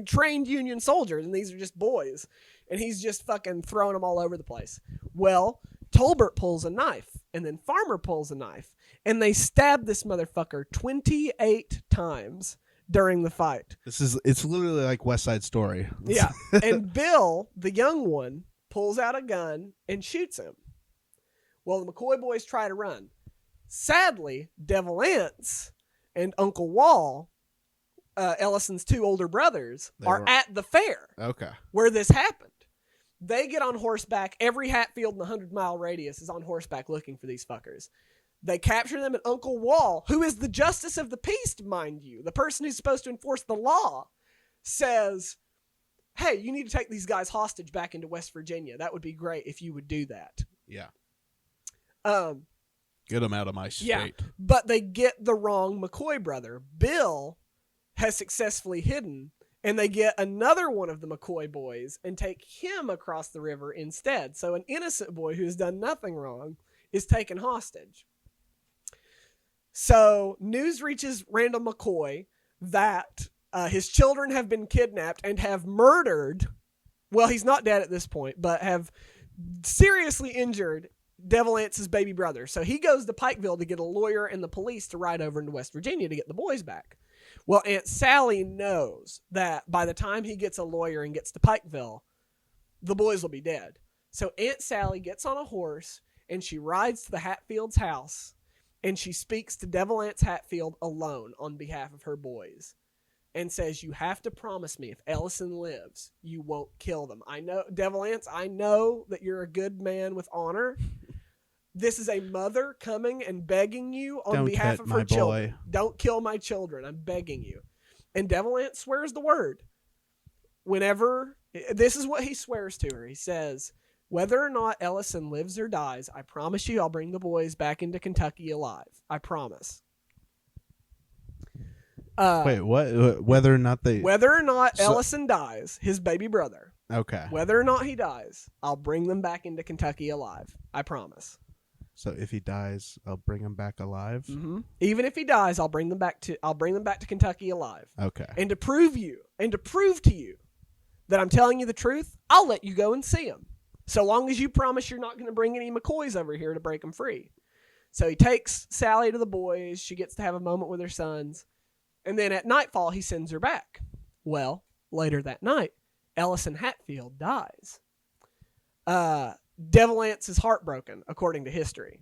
trained Union soldiers, and these are just boys, and he's just fucking throwing them all over the place. Well, Tolbert pulls a knife, and then Farmer pulls a knife, and they stab this motherfucker 28 times during the fight. It's literally like West Side Story. Yeah, and Bill, the young one, pulls out a gun and shoots him. Well, the McCoy boys try to run. Sadly, Devil Ants and Uncle Wall, Ellison's 2 older brothers, are at the fair. Okay. Where this happened. They get on horseback. Every Hatfield in the 100-mile radius is on horseback looking for these fuckers. They capture them, and Uncle Wall, who is the justice of the peace, mind you, the person who's supposed to enforce the law, says, "Hey, you need to take these guys hostage back into West Virginia. That would be great if you would do that." Yeah. Get them out of my state. Yeah, but they get the wrong McCoy brother. Bill has successfully hidden And they get another one of the McCoy boys and take him across the river instead. So an innocent boy who has done nothing wrong is taken hostage. So news reaches Randall McCoy that his children have been kidnapped and have murdered. Well, he's not dead at this point, but have seriously injured Devil Ance's baby brother. So he goes to Pikeville to get a lawyer and the police to ride over into West Virginia to get the boys back. Well, Aunt Sally knows that by the time he gets a lawyer and gets to Pikeville, the boys will be dead. So Aunt Sally gets on a horse and she rides to the Hatfields' house and she speaks to Devil Ance Hatfield alone on behalf of her boys and says, you have to promise me if Ellison lives, you won't kill them. I know, Devil Ance, I know that you're a good man with honor. This is a mother coming and begging you on behalf of her children. Don't kill my children. I'm begging you. And Devil Ance swears the word. This is what he swears to her. He says, whether or not Ellison lives or dies, I promise you I'll bring the boys back into Kentucky alive. I promise. Wait, what? Whether or not Ellison dies, his baby brother. Okay. Whether or not he dies, I'll bring them back into Kentucky alive. I promise. So if he dies, I'll bring him back alive. Mm-hmm. Even if he dies, I'll bring them back to Kentucky alive. Okay. And to prove to you that I'm telling you the truth, I'll let you go and see him. So long as you promise you're not going to bring any McCoys over here to break them free. So he takes Sally to the boys. She gets to have a moment with her sons. And then at nightfall, he sends her back. Well, later that night, Ellison Hatfield dies. Devil Ance is heartbroken, according to history.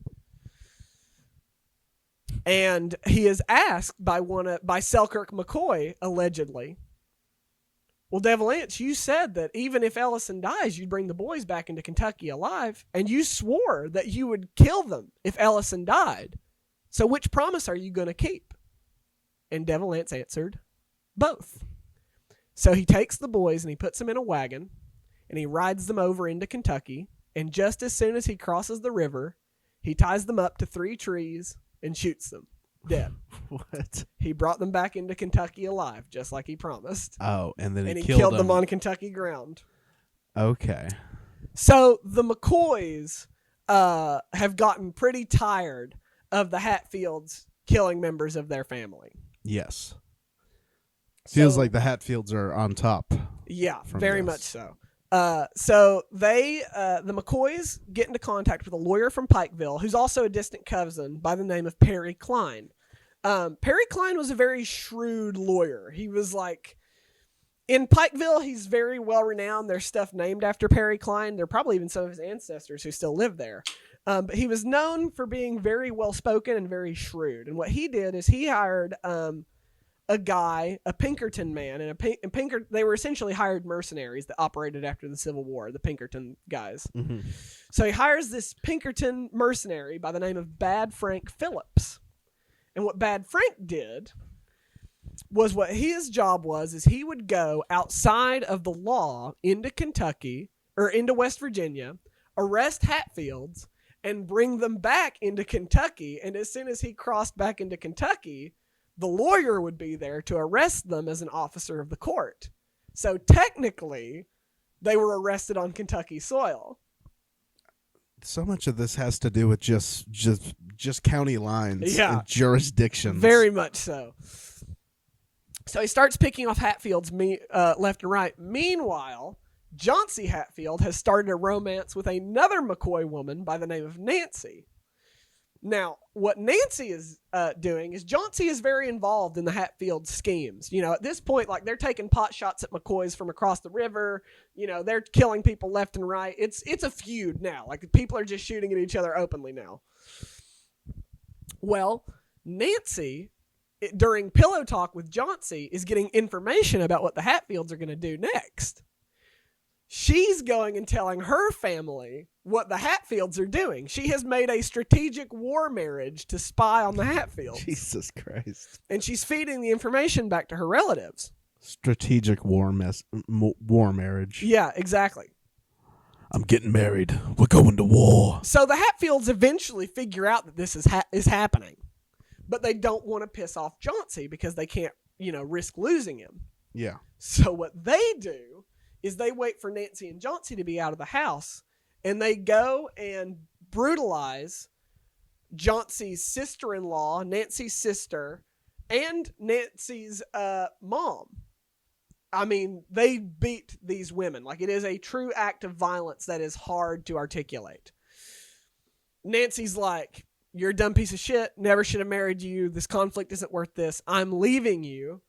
And he is asked by Selkirk McCoy, allegedly, well, Devil Ance, you said that even if Ellison dies, you'd bring the boys back into Kentucky alive, and you swore that you would kill them if Ellison died. So which promise are you going to keep? And Devil Ance answered, both. So he takes the boys and he puts them in a wagon, and he rides them over into Kentucky, and just as soon as he crosses the river, he ties them up to 3 trees and shoots them dead. What? He brought them back into Kentucky alive, just like he promised. Oh, and then he killed them on Kentucky ground. Okay. So the McCoys have gotten pretty tired of the Hatfields killing members of their family. Yes. Feels like the Hatfields are on top. Yeah, very much so. So the McCoys get into contact with a lawyer from Pikeville, who's also a distant cousin by the name of Perry Klein. Perry Klein was a very shrewd lawyer. He was in Pikeville, he's very well renowned. There's stuff named after Perry Klein. There are probably even some of his ancestors who still live there. But he was known for being very well spoken and very shrewd. And what he did is he hired a guy, a Pinkerton man, and they were essentially hired mercenaries that operated after the Civil War, the Pinkerton guys. Mm-hmm. So he hires this Pinkerton mercenary by the name of Bad Frank Phillips. And what Bad Frank did was what his job was is he would go outside of the law into Kentucky or into West Virginia, arrest Hatfields, and bring them back into Kentucky. And as soon as he crossed back into Kentucky, the lawyer would be there to arrest them as an officer of the court. So technically, they were arrested on Kentucky soil. So much of this has to do with just county lines and jurisdictions. Very much so. So he starts picking off Hatfields left and right. Meanwhile, Johnsy Hatfield has started a romance with another McCoy woman by the name of Nancy. Now, what Nancy is doing is Johnsy is very involved in the Hatfield schemes. You know, at this point, they're taking pot shots at McCoys from across the river. You know, they're killing people left and right. It's a feud now. People are just shooting at each other openly now. Well, Nancy, during pillow talk with Johnsy, is getting information about what the Hatfields are going to do next. She's going and telling her family what the Hatfields are doing. She has made a strategic war marriage to spy on the Hatfields. Jesus Christ. And she's feeding the information back to her relatives. Strategic war marriage. Yeah, exactly. I'm getting married. We're going to war. So the Hatfields eventually figure out that this is happening. But they don't want to piss off Johnsy because they can't, risk losing him. Yeah. So what they do is they wait for Nancy and Chauncey to be out of the house, and they go and brutalize Chauncey's sister-in-law, Nancy's sister, and Nancy's mom. I mean, they beat these women. Like, it is a true act of violence that is hard to articulate. Nancy's like, you're a dumb piece of shit. Never should have married you. This conflict isn't worth this. I'm leaving you.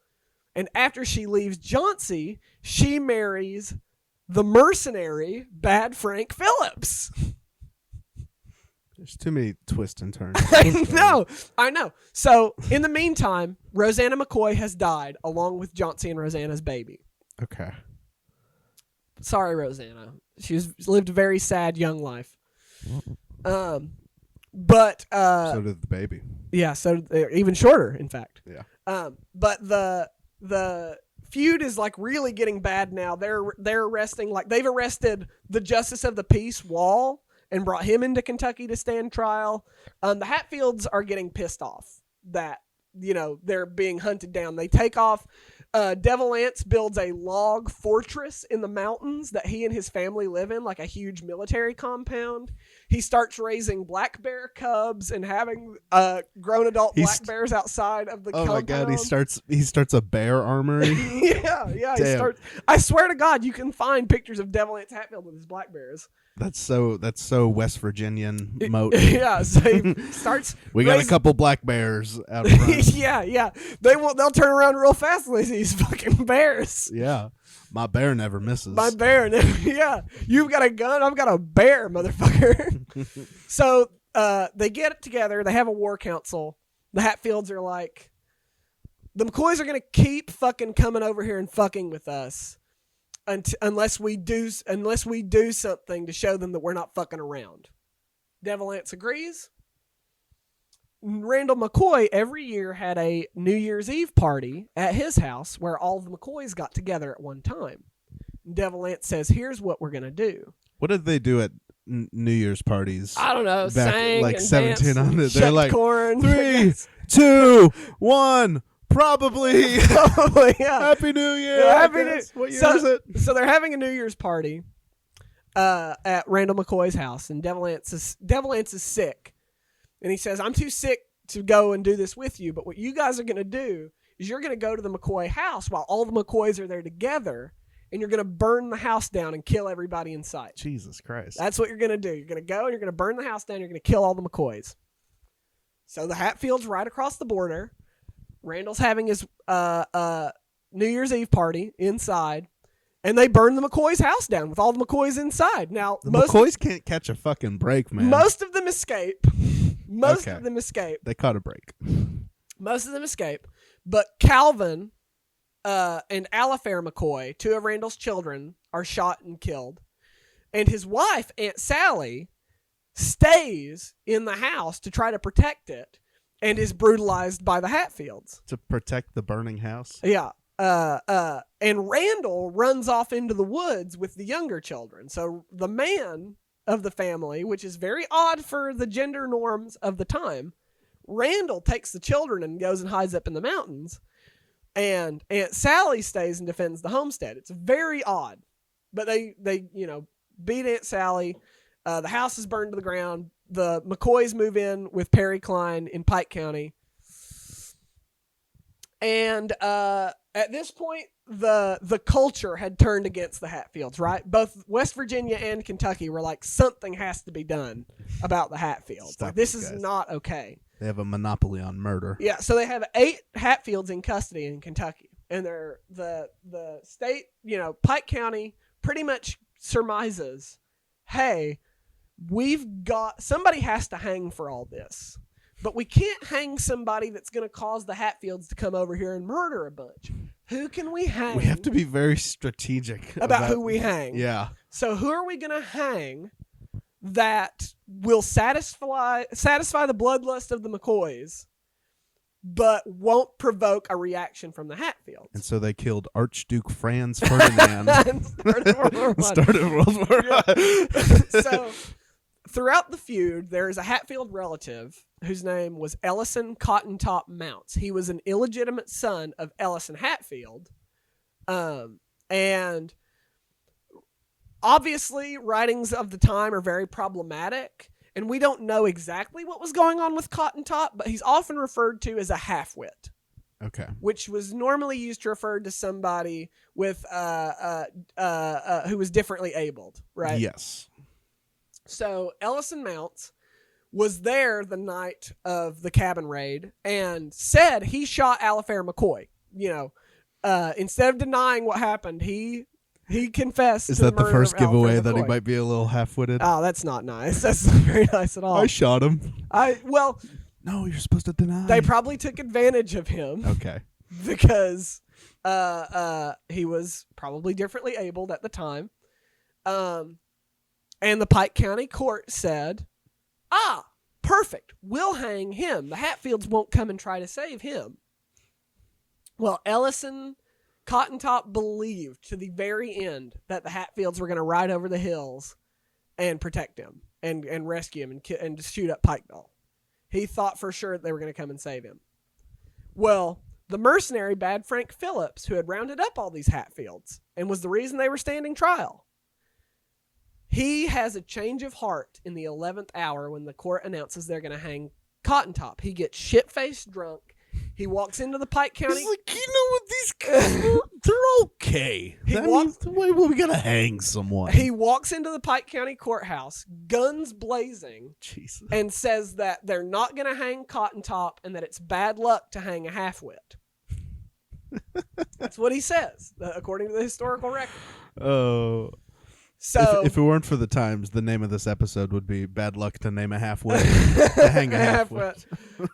And after she leaves Chauncey, she marries the mercenary Bad Frank Phillips. There's too many twists and turns. I know. So, in the meantime, Rosanna McCoy has died along with Chauncey and Rosanna's baby. Okay. Sorry, Rosanna. She's lived a very sad young life. But so did the baby. Yeah, so even shorter, in fact. Yeah. But the feud is like really getting bad now. They're arresting, like they've arrested the Justice of the Peace, Wall, and brought him into Kentucky to stand trial. The Hatfields are getting pissed off that, you know, they're being hunted down. They take off. Devil Anse builds a log fortress in the mountains that he and his family live in, like a huge military compound. He starts raising black bear cubs and having grown adult black bears outside of the compound. Oh my God, he starts a bear armory. yeah. He starts. I swear to God, you can find pictures of Devil Anse Hatfield with his black bears. That's so West Virginian moat. Yeah, so he starts. We got a couple black bears out front. yeah. They'll turn around real fast when they see these fucking bears. Yeah, my bear never misses. My bear never. Yeah, you've got a gun. I've got a bear, motherfucker. So they get it together. They have a war council. The Hatfields are like, the McCoys are gonna keep fucking coming over here and fucking with us. Unless we do something to show them that we're not fucking around. Devil Anse agrees. Randall McCoy every year had a New Year's Eve party at his house where all the McCoys got together at one time. Devil Anse says, here's what we're going to do. What did they do at New Year's parties? I don't know. Back, sang like and 1700. They're like, corn. 3, 2, 1... Probably, yeah. Happy New Year. Yeah, Happy New. What year is it? So they're having a New Year's party at Randall McCoy's house, and Devil Anse is sick, and he says, "I'm too sick to go and do this with you. But what you guys are going to do is you're going to go to the McCoy house while all the McCoys are there together, and you're going to burn the house down and kill everybody in sight." Jesus Christ! That's what you're going to do. You're going to go and you're going to burn the house down. You're going to kill all the McCoys. So the Hatfields right across the border. Randall's having his New Year's Eve party inside, and they burn the McCoy's house down with all the McCoys inside. Now, the McCoys can't catch a fucking break, man. Most of them escape. They caught a break. Most of them escape, but Calvin and Alifair McCoy, two of Randall's children, are shot and killed, and his wife, Aunt Sally, stays in the house to try to protect it. And is brutalized by the Hatfields. To protect the burning house? Yeah. And Randall runs off into the woods with the younger children. So the man of the family, which is very odd for the gender norms of the time, Randall takes the children and goes and hides up in the mountains. And Aunt Sally stays and defends the homestead. It's very odd. But they beat Aunt Sally. The house is burned to the ground. The McCoys move in with Perry Klein in Pike County. And at this point, the culture had turned against the Hatfields, right? Both West Virginia and Kentucky were like, something has to be done about the Hatfields. Like, this is not okay. They have a monopoly on murder. Yeah, so they have 8 Hatfields in custody in Kentucky. And they're the state, Pike County pretty much surmises, hey, somebody has to hang for all this, but we can't hang somebody that's going to cause the Hatfields to come over here and murder a bunch. Who can we hang? We have to be very strategic about who we hang. Yeah. So who are we going to hang that will satisfy the bloodlust of the McCoys, but won't provoke a reaction from the Hatfields? And so they killed Archduke Franz Ferdinand. And started World War I. So throughout the feud, there is a Hatfield relative whose name was Ellison Cotton Top Mounts. He was an illegitimate son of Ellison Hatfield, And obviously, writings of the time are very problematic, and we don't know exactly what was going on with Cotton Top, but he's often referred to as a half-wit. Okay. Which was normally used to refer to somebody with who was differently abled, right? Yes. So Ellison Mounts was there the night of the cabin raid and said he shot Alifair McCoy. Instead of denying what happened, he confessed. Is to that the murder first of giveaway Alifair that he McCoy. might be a little half-witted? Oh, that's not nice. That's not very nice at all. I shot him. No, you're supposed to deny. They probably took advantage of him. Okay. Because he was probably differently abled at the time. And the Pike County court said, perfect. We'll hang him. The Hatfields won't come and try to save him. Well, Ellison Cotton Top believed to the very end that the Hatfields were going to ride over the hills and protect him and rescue him and shoot up Pikeville. He thought for sure they were going to come and save him. Well, the mercenary Bad Frank Phillips, who had rounded up all these Hatfields and was the reason they were standing trial, he has a change of heart in the 11th hour when the court announces they're going to hang Cotton Top. He gets shit-faced drunk. He walks into the Pike County. He's like, what, these guys, they're okay. We got to hang someone. He walks into the Pike County courthouse, guns blazing, Jesus, and says that they're not going to hang Cotton Top and that it's bad luck to hang a half-wit. That's what he says, according to the historical record. Oh. So if it weren't for the times, the name of this episode would be "Bad Luck to Name a Half-Wit." To hang a half-wit.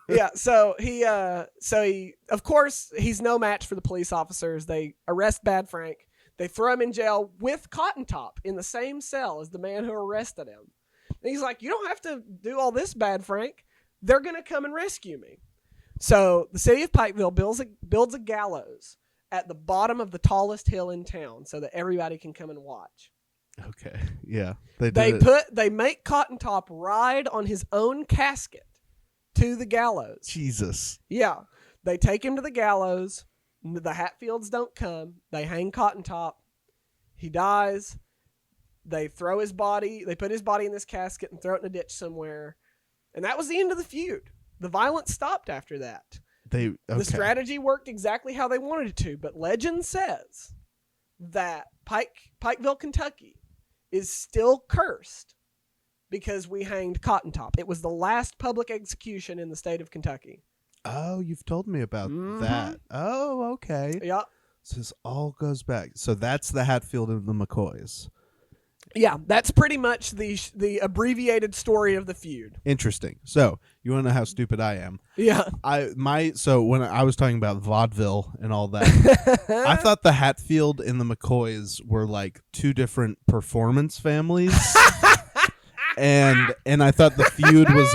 Yeah. So he, of course, he's no match for the police officers. They arrest Bad Frank. They throw him in jail with Cotton Top in the same cell as the man who arrested him. And he's like, "You don't have to do all this, Bad Frank. They're gonna come and rescue me." So the city of Pikeville builds a gallows at the bottom of the tallest hill in town so that everybody can come and watch. Okay. Yeah. They make Cotton Top ride on his own casket to the gallows. Jesus. Yeah. They take him to the gallows. The Hatfields don't come. They hang Cotton Top. He dies. They put his body in this casket and throw it in a ditch somewhere. And that was the end of the feud. The violence stopped after that. The strategy worked exactly how they wanted it to, but legend says that Pikeville, Kentucky is still cursed because we hanged Cotton Top. It was the last public execution in the state of Kentucky. Oh, you've told me about that. Oh, okay. Yeah. So this all goes back. So that's the Hatfield and the McCoys. Yeah, that's pretty much the abbreviated story of the feud. Interesting. So you want to know how stupid I am? Yeah. So when I was talking about vaudeville and all that, I thought the Hatfield and the McCoys were like two different performance families, and I thought the feud was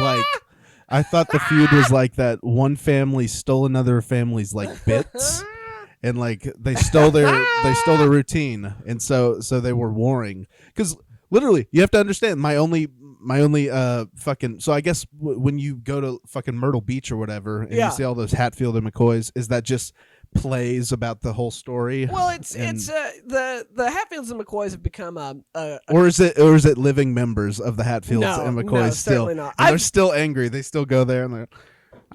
like that one family stole another family's like bits. And like they stole their routine, and so they were warring. Because literally, you have to understand. My only fucking. So I guess when you go to fucking Myrtle Beach or whatever, and you see all those Hatfield and McCoys, is that just plays about the whole story? Well, it's the Hatfields and McCoys have become or is it living members of the Hatfields and McCoys no, still? Certainly not. And they're still angry. They still go there and they're.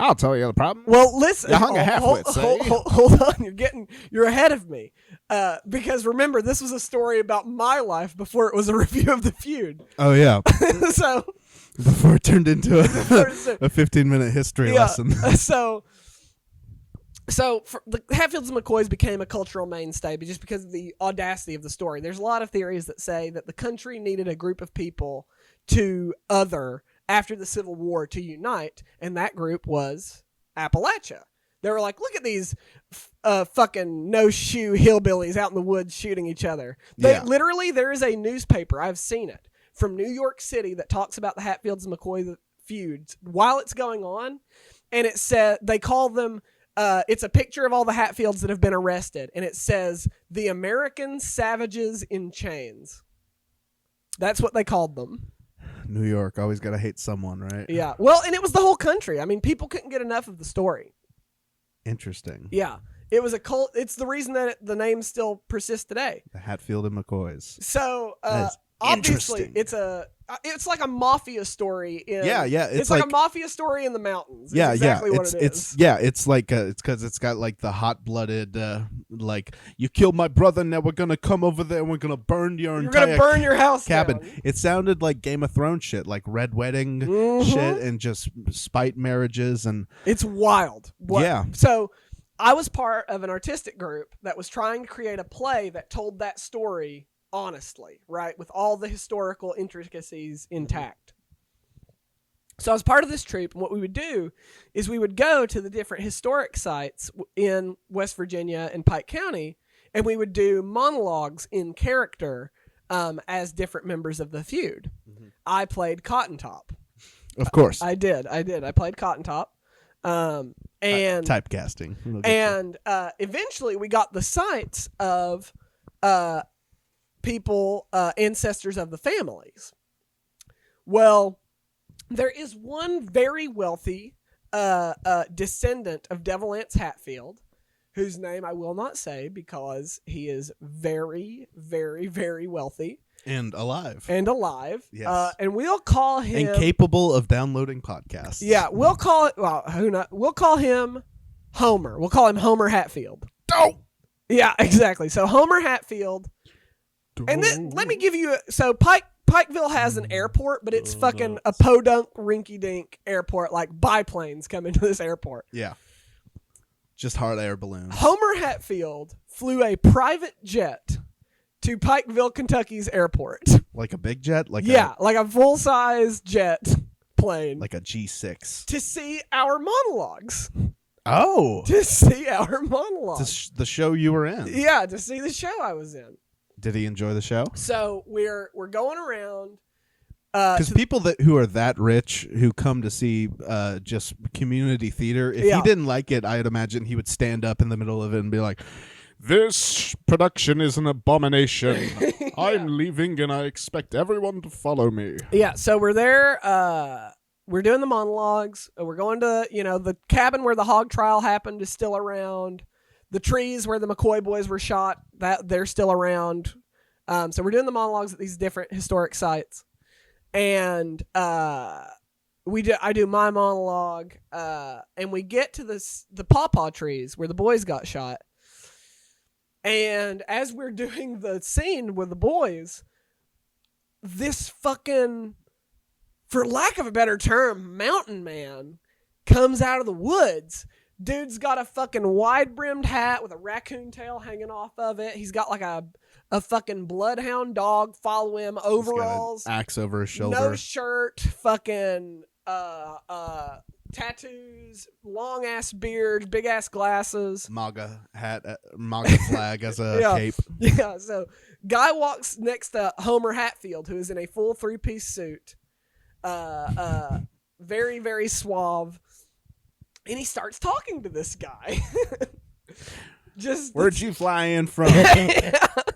I'll tell you the problem. Well, listen. You hung a half-wit, hold on. You're ahead of me. Because remember, this was a story about my life before it was a review of the feud. Oh, yeah. So before it turned into a 15-minute history lesson. So the Hatfields and McCoys became a cultural mainstay just because of the audacity of the story. There's a lot of theories that say that the country needed a group of people to other after the Civil War to unite, and that group was Appalachia. They were like, look at these fucking no-shoe hillbillies out in the woods shooting each other. Literally, there is a newspaper, I've seen it, from New York City that talks about the Hatfields and McCoy feuds while it's going on, and it said they call them, it's a picture of all the Hatfields that have been arrested, and it says, the American Savages in Chains. That's what they called them. New York, always got to hate someone, right? Yeah. Well, and it was the whole country. I mean, people couldn't get enough of the story. Interesting. Yeah. It was a cult. It's the reason that the name still persists today. The Hatfield and McCoys. So That is obviously, interesting. it's like a mafia story. Yeah. It's like a mafia story in the mountains. Yeah, exactly what it's like it's because it's got like the hot-blooded like you killed my brother, now we're gonna come over there and we're gonna burn your You're entire gonna burn your house cabin. down. It sounded like Game of Thrones shit, like red wedding shit and just spite marriages and It's wild. Yeah. So I was part of an artistic group that was trying to create a play that told that story honestly, right? With all the historical intricacies intact. So I was part of this troupe, and what we would do is we would go to the different historic sites in West Virginia and Pike County, and we would do monologues in character as different members of the feud. I played Cotton Top. of course I did. I played Cotton Top. And typecasting. and eventually we got the sites of people, ancestors of the families. Well, there is one very wealthy descendant of Devil Anse Hatfield, whose name I will not say because he is very, very, very wealthy. And alive. Yes. And we'll call him... And capable of downloading podcasts. Yeah, we'll call it... Well, who knows? We'll call him Homer. We'll call him Homer Hatfield. Oh! Yeah, exactly. So Homer Hatfield... And then, let me give you... So Pikeville has an airport, but it's fucking a podunk, rinky-dink airport. Like, biplanes come into this airport. Yeah. Just hot air balloons. Homer Hatfield flew a private jet to Pikeville, Kentucky's airport. Like a big jet? Like a full-size jet plane. Like a G6. To see our monologues. Oh. To see our monologues. The show you were in. Yeah, to see the show I was in. Did he enjoy the show? So we're going around. Because people who are that rich who come to see just community theater, if he didn't like it, I'd imagine he would stand up in the middle of it and be like, "This production is an abomination. I'm leaving and I expect everyone to follow me." Yeah, so we're there. We're doing the monologues. We're going to, the cabin where the hog trial happened is still around. The trees where the McCoy boys were shot, they're still around. So we're doing the monologues at these different historic sites. And I do my monologue, and we get to the pawpaw trees where the boys got shot. And as we're doing the scene with the boys, this fucking, for lack of a better term, mountain man comes out of the woods. Dude's got a fucking wide-brimmed hat with a raccoon tail hanging off of it. He's got like a fucking bloodhound dog follow him, overalls, axe over his shoulder, no shirt, fucking tattoos, long ass beard, big ass glasses, MAGA hat, MAGA flag as a cape. Yeah. So guy walks next to Homer Hatfield, who is in a full 3-piece suit, very, very suave. And he starts talking to this guy. Where'd you fly in from?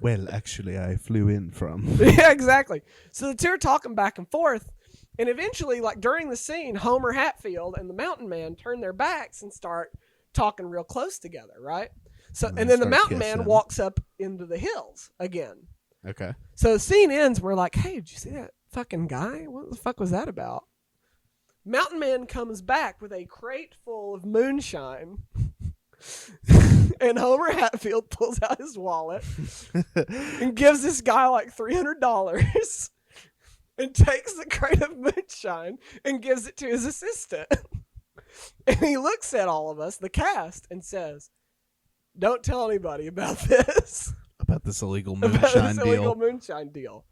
Well, actually, I flew in from. Yeah, exactly. So the two are talking back and forth. And eventually, like during the scene, Homer Hatfield and the mountain man turn their backs and start talking real close together, right? So, and then the mountain man walks up into the hills again. Okay. So the scene ends. We're like, hey, did you see that fucking guy? What the fuck was that about? Mountain Man comes back with a crate full of moonshine. And Homer Hatfield pulls out his wallet and gives this guy like $300 and takes the crate of moonshine and gives it to his assistant. And he looks at all of us, the cast, and says, "Don't tell anybody about this." About this illegal moonshine deal. Illegal moonshine deal.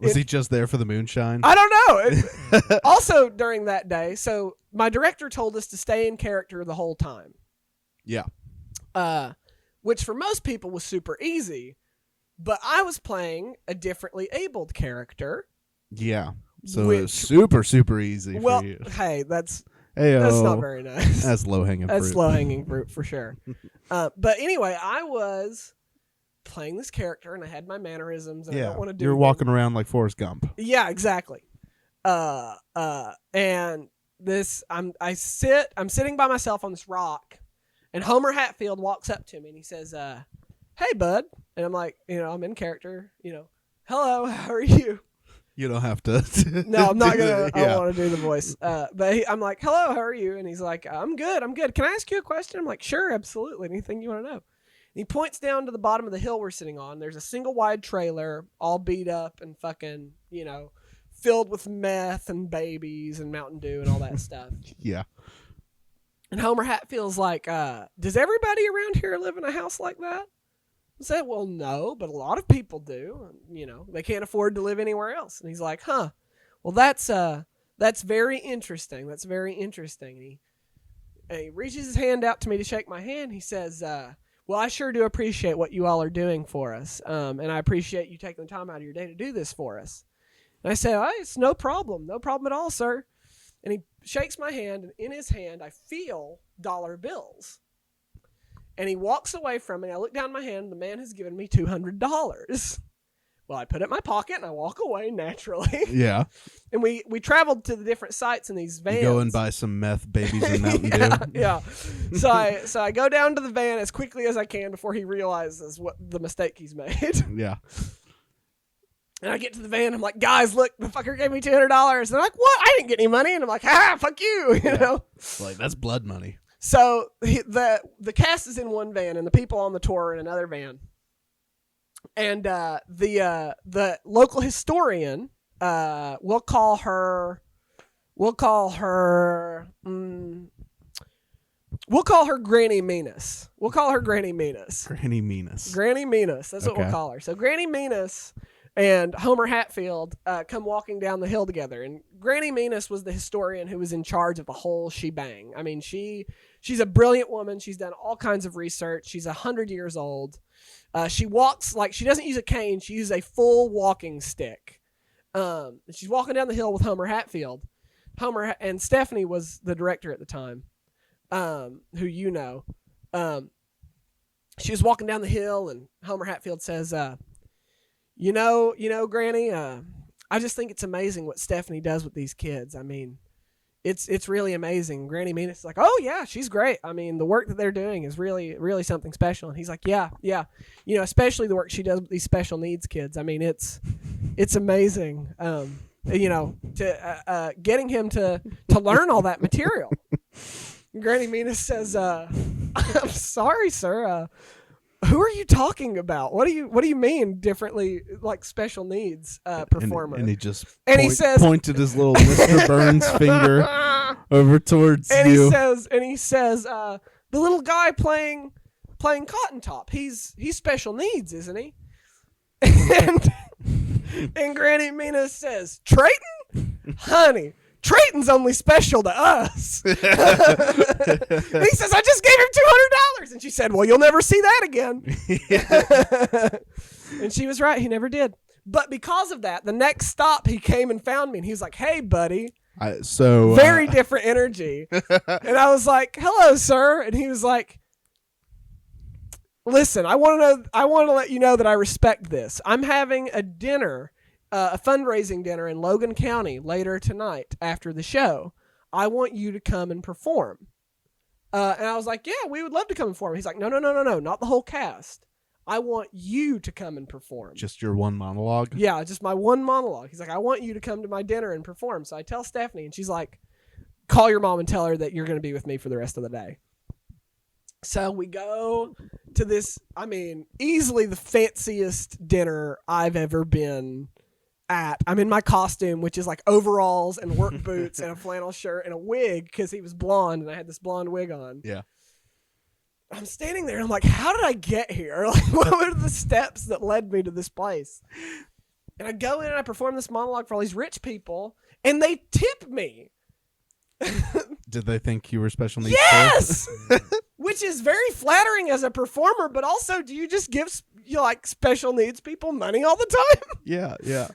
Was he just there for the moonshine? I don't know. Also, during that day, so my director told us to stay in character the whole time. Yeah. Which for most people was super easy, but I was playing a differently abled character. Yeah. So it was super, super easy for you. Hey, that's not very nice. That's low-hanging fruit. That's low-hanging fruit for sure. But anyway, I was playing this character and I had my mannerisms and I don't want to do You're walking around like Forrest Gump. Yeah, exactly. And this I'm sitting by myself on this rock And Homer Hatfield walks up to me and he says, "Hey, bud." And I'm like, I'm in character, "Hello, how are you?" You don't have to. No, I'm not gonna. I don't want to do the voice. But I'm like, "Hello, how are you?" And he's like, "I'm good. I'm good. Can I ask you a question?" I'm like, "Sure, absolutely. Anything you want to know." And he points down to the bottom of the hill we're sitting on. There's a single wide trailer, all beat up and fucking, filled with meth and babies and Mountain Dew and all that stuff. Yeah. And Homer Hatfield's like, "Does everybody around here live in a house like that?" I said, "Well, no, but a lot of people do. They can't afford to live anywhere else." And he's like, "Huh? Well, that's very interesting. That's very interesting." And he reaches his hand out to me to shake my hand. He says, "Well, I sure do appreciate what you all are doing for us, and I appreciate you taking the time out of your day to do this for us." And I said, "Oh, it's no problem at all, sir." And he shakes my hand, and in his hand, I feel dollar bills. And he walks away from me. I look down my hand, and the man has given me $200. Well, I put it in my pocket, and I walk away naturally. Yeah. And we traveled to the different sites in these vans. You go and buy some meth babies and Mountain Dew. Yeah. So I go down to the van as quickly as I can before he realizes what the mistake he's made. Yeah. And I get to the van. I'm like, "Guys, look, the fucker gave me $200. And they're like, "What? I didn't get any money." And I'm like, "Fuck you," you know? Like, that's blood money. So the cast is in one van, and the people on the tour are in another van. And the local historian, we'll call her Granny Meanus. We'll call her Granny Meanus. Granny Meanus. Granny Meanus. That's what we'll call her. So Granny Meanus and Homer Hatfield come walking down the hill together. And Granny Meanus was the historian who was in charge of the whole shebang. I mean, she's a brilliant woman. She's done all kinds of research. She's 100 years old. She walks she doesn't use a cane. She uses a full walking stick. She's walking down the hill with Homer Hatfield. And Stephanie was the director at the time, who she was walking down the hill, and Homer Hatfield says, Granny, I just think it's amazing what Stephanie does with these kids. I mean, it's really amazing." Granny Meanus is like, "Oh yeah, she's great. I mean, the work that they're doing is really, really something special." And he's like, yeah, especially the work she does with these special needs kids. I mean, it's amazing. To getting him to learn all that material. Granny Meanus says, "I'm sorry, sir. Who are you talking about? What do you mean differently, like special needs performer?" And he just he says, pointed his little Mr. Burns finger over towards you. He says, "The little guy playing Cotton Top. He's special needs, isn't he?" And Granny Meanus says, "Treyton? Honey, Treyton's only special to us." And he says, "I just gave him $200. And she said, "Well, you'll never see that again." And she was right. He never did. But because of that, the next stop, he came and found me, and he was like, "Hey, buddy." Very different energy. And I was like, "Hello, sir." And he was like, "Listen, I want to let you know that I respect this. I'm having a dinner, a fundraising dinner in Logan County later tonight after the show. I want you to come and perform." And I was like, "Yeah, we would love to come and perform." He's like, No, not the whole cast. I want you to come and perform. Just your one monologue? Yeah, just my one monologue. He's like, "I want you to come to my dinner and perform." So I tell Stephanie, and she's like, "Call your mom and tell her that you're going to be with me for the rest of the day." So we go to this, easily the fanciest dinner I've ever been at. I'm in my costume, which is like overalls and work boots and a flannel shirt and a wig because he was blonde and I had this blonde wig on. Yeah. I'm standing there and I'm like, how did I get here? Like, what were the steps that led me to this place? And I go in and I perform this monologue for all these rich people, and they tip me. Did they think you were special needs? Yes! Which is very flattering as a performer, but also, do you just give special needs people money all the time? Yeah.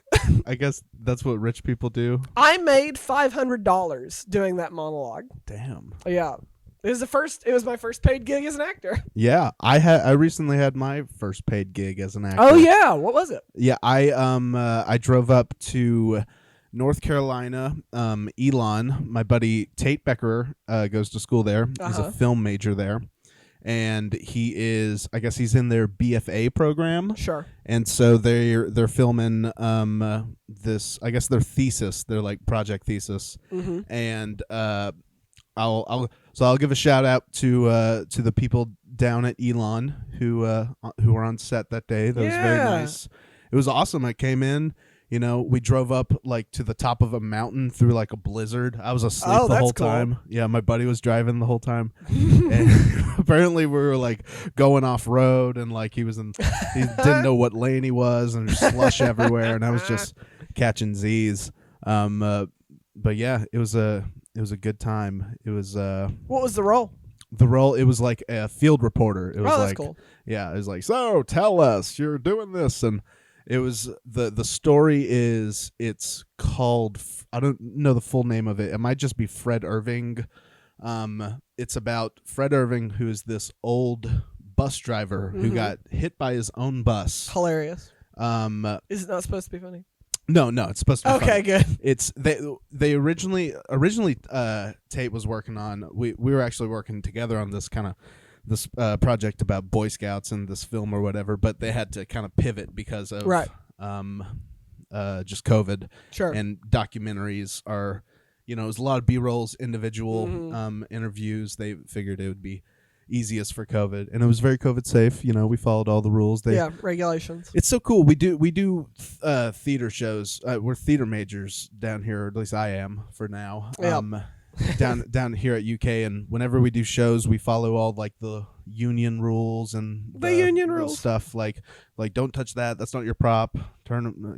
I guess that's what rich people do. I made $500 doing that monologue. Damn. Yeah. It was my first paid gig as an actor. Yeah, I recently had my first paid gig as an actor. Oh yeah, what was it? Yeah, I drove up to North Carolina. Elon, my buddy Tate Becker, goes to school there. He's a film major there, and he is, I guess he's in their BFA program. Sure. And so they're filming this, I guess their thesis, their like project thesis. Mm-hmm. And I'll give a shout out to the people down at Elon who were on set that day. That was very nice. It was awesome. I came in, we drove up like to the top of a mountain through like a blizzard. I was asleep the whole time. Yeah, my buddy was driving the whole time. And apparently we were like going off road, and like he didn't know what lane he was, and there's slush everywhere, and I was just catching Z's. But yeah, it was a good time. It was what was the role? The role, it was like a field reporter. It was that's like cool. Yeah, it was like, so tell us you're doing this. And it was the story is, it's called, I don't know the full name of it. It might just be Fred Irving. It's about Fred Irving, who's this old bus driver who got hit by his own bus. Hilarious. Is it not supposed to be funny? No, it's supposed to be okay, funny. good. It's they originally Tate was working on, we were actually working together on this kind of this project about Boy Scouts and this film or whatever, but they had to kind of pivot because of just COVID. Sure. And documentaries are, it was a lot of B-rolls, individual interviews. They figured it would be easiest for COVID, and it was very COVID safe. We followed all the rules. Regulations. It's so cool. We do theater shows. We're theater majors down here, or at least I am for now. Down here at UK, and whenever we do shows, we follow all like the union rules and the union rules stuff. Like don't touch that. That's not your prop.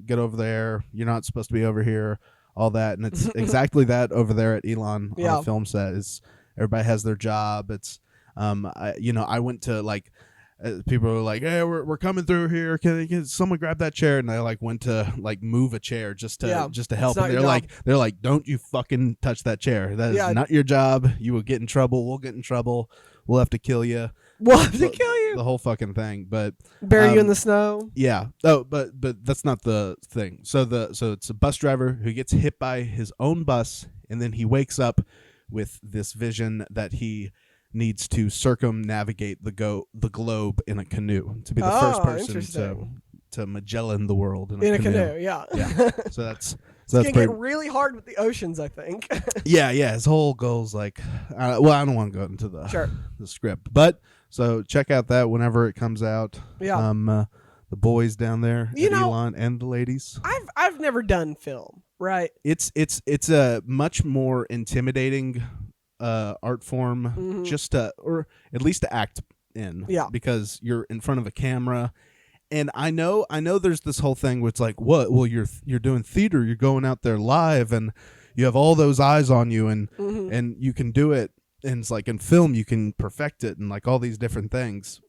Get over there. You're not supposed to be over here. All that, and it's exactly that over there at Elon on the film set. Is everybody has their job. It's I went to like people were like, hey, we're coming through here. Can someone grab that chair? And I like went to like move a chair just to help. And they're like, don't you fucking touch that chair. That is not your job. You will get in trouble. We'll get in trouble. We'll have to kill you. We'll have to kill you. The whole fucking thing. But bury you in the snow. Yeah. Oh, but that's not the thing. So it's a bus driver who gets hit by his own bus, and then he wakes up with this vision that he needs to circumnavigate the globe in a canoe, to be the first person to Magellan the world in a canoe. Yeah. So that's gonna get really hard with the oceans, I think. yeah. His whole goal's like, I don't want to go into the script, but so check out that whenever it comes out. Yeah. The boys down there, at Elon, and the ladies. I've never done film, right? It's a much more intimidating art form, just or at least to act in, because you're in front of a camera. And I know there's this whole thing where it's like, what? Well, you're doing theater, you're going out there live, and you have all those eyes on you, and you can do it. And it's like in film, you can perfect it, and like all these different things.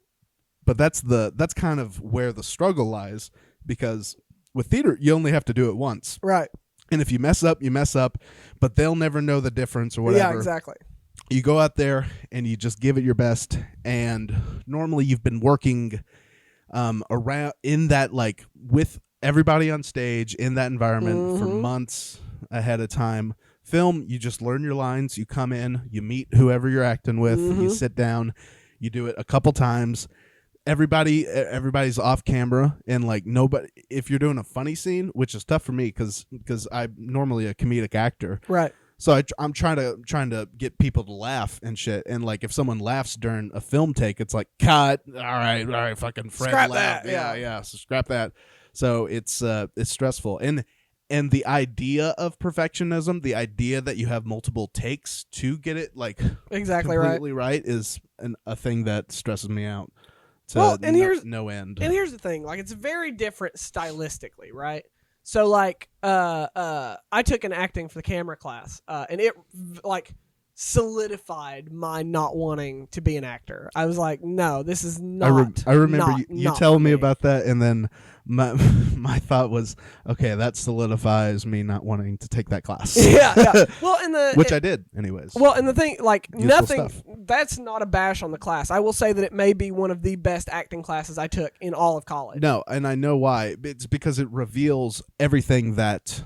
But that's kind of where the struggle lies, because with theater, you only have to do it once, right? And if you mess up, you mess up, but they'll never know the difference or whatever. Yeah, exactly. You go out there and you just give it your best, and normally you've been working around in that, like with everybody on stage in that environment for months ahead of time. Film, you just learn your lines, you come in, you meet whoever you're acting with, you sit down, you do it a couple times. Everybody's off camera, and like nobody. If you're doing a funny scene, which is tough for me because I'm normally a comedic actor, right? So I'm trying to get people to laugh and shit. And like if someone laughs during a film take, it's like cut. All right, fucking Fred, scrap laugh. that. Yeah. So scrap that. So it's stressful, and the idea of perfectionism, the idea that you have multiple takes to get it like completely right is a thing that stresses me out. Here's no end. And here's the thing, like it's very different stylistically, right? So like I took an acting for the camera class, and it like solidified my not wanting to be an actor. I was like, no, this is not. I remember you telling me about that, and then my thought was, okay, that solidifies me not wanting to take that class. Yeah. Well, which I did anyways. Well, and the thing, like, Useful nothing. stuff. That's not a bash on the class. I will say that it may be one of the best acting classes I took in all of college. No, and I know why. It's because it reveals everything that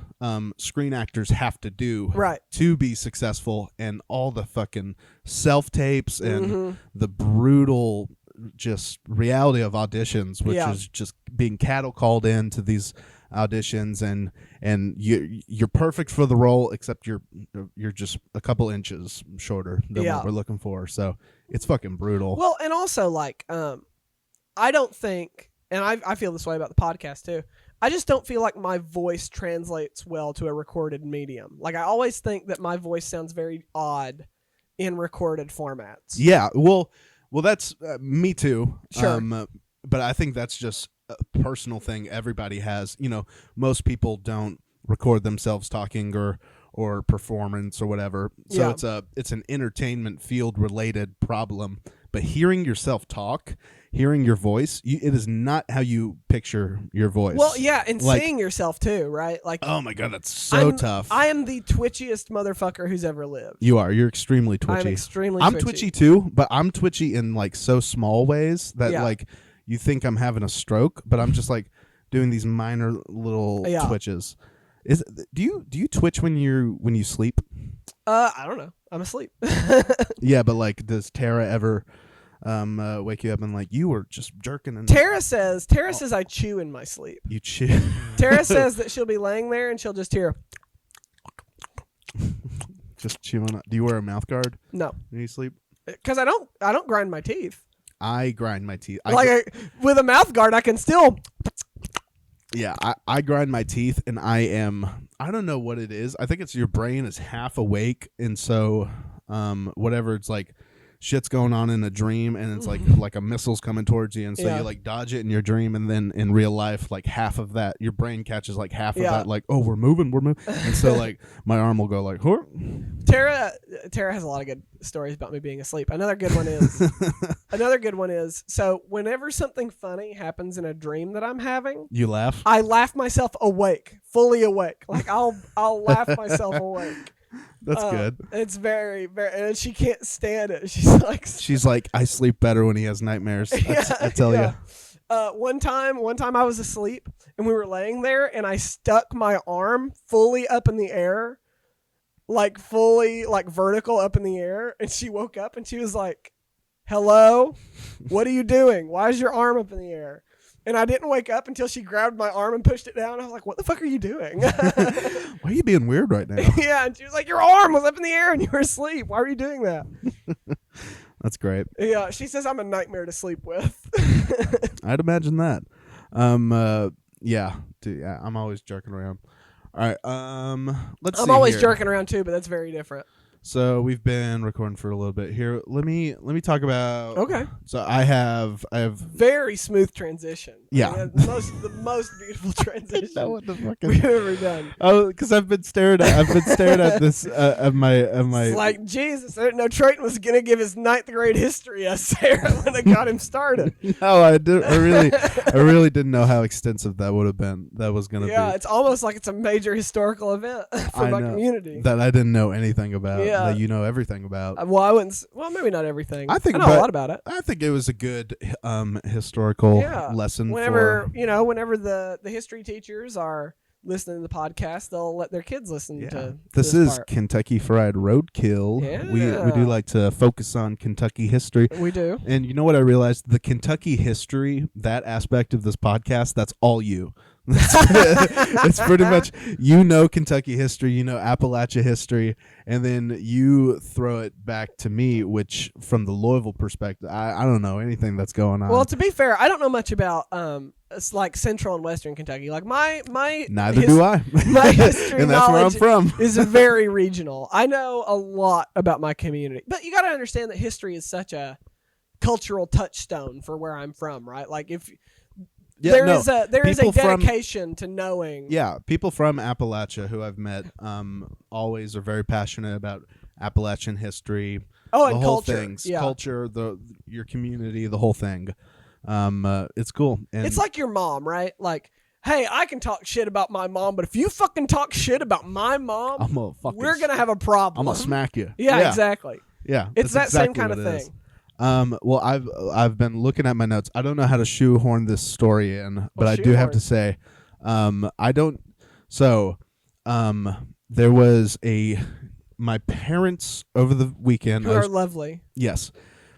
screen actors have to do Right. to be successful, and all the fucking self-tapes and the brutal just reality of auditions, which is just being cattle called into these auditions, and you're perfect for the role, except you're just a couple inches shorter than what we're looking for. So it's fucking brutal. Well, and also, like, I don't think, and I feel this way about the podcast too, I just don't feel like my voice translates well to a recorded medium. Like, I always think that my voice sounds very odd in recorded formats. Yeah, well, that's me too. Sure. But I think that's just a personal thing everybody has. You know, most people don't record themselves talking or performance or whatever. So it's an entertainment field related problem. But hearing yourself talk, hearing your voice, it is not how you picture your voice. Well, yeah, and seeing yourself too, right? Like, oh my God, that's so tough. I am the twitchiest motherfucker who's ever lived. You are. You're extremely twitchy. I'm extremely I'm twitchy. twitchy too, but I'm twitchy in like so small ways that like you think I'm having a stroke, but I'm just like doing these minor little twitches. Do you twitch when you sleep? I don't know. I'm asleep. Yeah, but like, does Tara ever wake you up and like you were just jerking? And Tara says I chew in my sleep. You chew. Tara says that she'll be laying there and she'll just hear. Just chewing. Do you wear a mouth guard? No. When you sleep? Because I don't grind my teeth. I grind my teeth. With a mouth guard, I can still. Yeah, I grind my teeth, and I don't know what it is. I think it's your brain is half awake, and so whatever, it's like shit's going on in a dream, and it's like a missile's coming towards you, and so you like dodge it in your dream, and then in real life, like half of that, your brain catches like half of that, like, oh, we're moving, and so like my arm will go like, huh? Tara has a lot of good stories about me being asleep. Another good one is so whenever something funny happens in a dream that I'm having, you laugh. I laugh myself awake, fully awake. Like I'll laugh myself awake. That's good. It's very, very, and she can't stand it. She's like, I sleep better when he has nightmares. I tell you. One time I was asleep and we were laying there and I stuck my arm fully up in the air, like fully like vertical up in the air, and she woke up and she was like, "Hello, what are you doing? Why is your arm up in the air?" And I didn't wake up until she grabbed my arm and pushed it down. I was like, "What the fuck are you doing?" Why are you being weird right now? Yeah, and she was like, "Your arm was up in the air and you were asleep. Why were you doing that?" That's great. Yeah, she says I'm a nightmare to sleep with. I'd imagine that. Yeah, dude, yeah, I'm always jerking around. All right, let's see. I'm always here. jerking around too, but that's very different. So we've been recording for a little bit here. Let me talk about. Okay. So I have very smooth transition. Yeah. I mean, the most beautiful transition what the fuck we've ever done. Oh, because I've been staring at this of my. It's like, Jesus, I didn't know Treyton was gonna give his 9th grade history essay when I got him started. No, I did. I really didn't know how extensive that would have been. That was gonna be. Yeah, it's almost like it's a major historical event for my community that I didn't know anything about. Yeah. That you know everything about. Well, I wouldn't. Well, maybe not everything. I think I know a lot about it. I think it was a good historical lesson. Whenever the history teachers are listening to the podcast, they'll let their kids listen to this is part. Kentucky Fried Roadkill. Yeah. We do like to focus on Kentucky history. We do. And you know what I realized? The Kentucky history, that aspect of this podcast, that's all you. It's pretty much, Kentucky history, Appalachia history, and then you throw it back to me, which from the Louisville perspective, I don't know anything that's going on. Well, to be fair, I don't know much about it's like central and western Kentucky. Like my neither do I. My history and that's where I'm from. Is very regional. I know a lot about my community, but you got to understand that history is such a cultural touchstone for where I'm from, right? Like if there is a dedication to knowing. Yeah, people from Appalachia who I've met always are very passionate about Appalachian history. Oh, the and whole culture. Things, yeah. Culture, your community, the whole thing. It's cool. And It's like your mom, right? Like, hey, I can talk shit about my mom, but if you fucking talk shit about my mom, I'm gonna fucking we're gonna have a problem. I'm gonna smack you. Yeah, exactly. Yeah, It's that that's same exactly kind of what it is. thing. Well, I've been looking at my notes. I don't know how to shoehorn this story in, but I do have to say, I don't. So, there was my parents over the weekend. Who are lovely. Yes,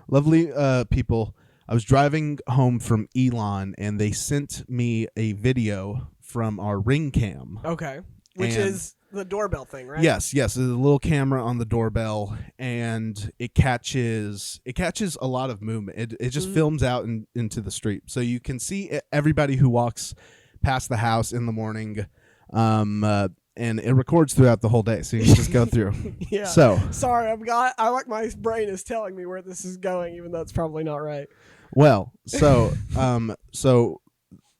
lovely people. I was driving home from Elon, and they sent me a video from our Ring Cam. Okay. Which And- is the doorbell thing, right? Yes, there's a little camera on the doorbell, and it catches a lot of movement. It just films out into the street, so you can see everybody who walks past the house in the morning, and it records throughout the whole day, so you can just go through. Yeah. So sorry, I like my brain is telling me where this is going, even though it's probably not right. well, so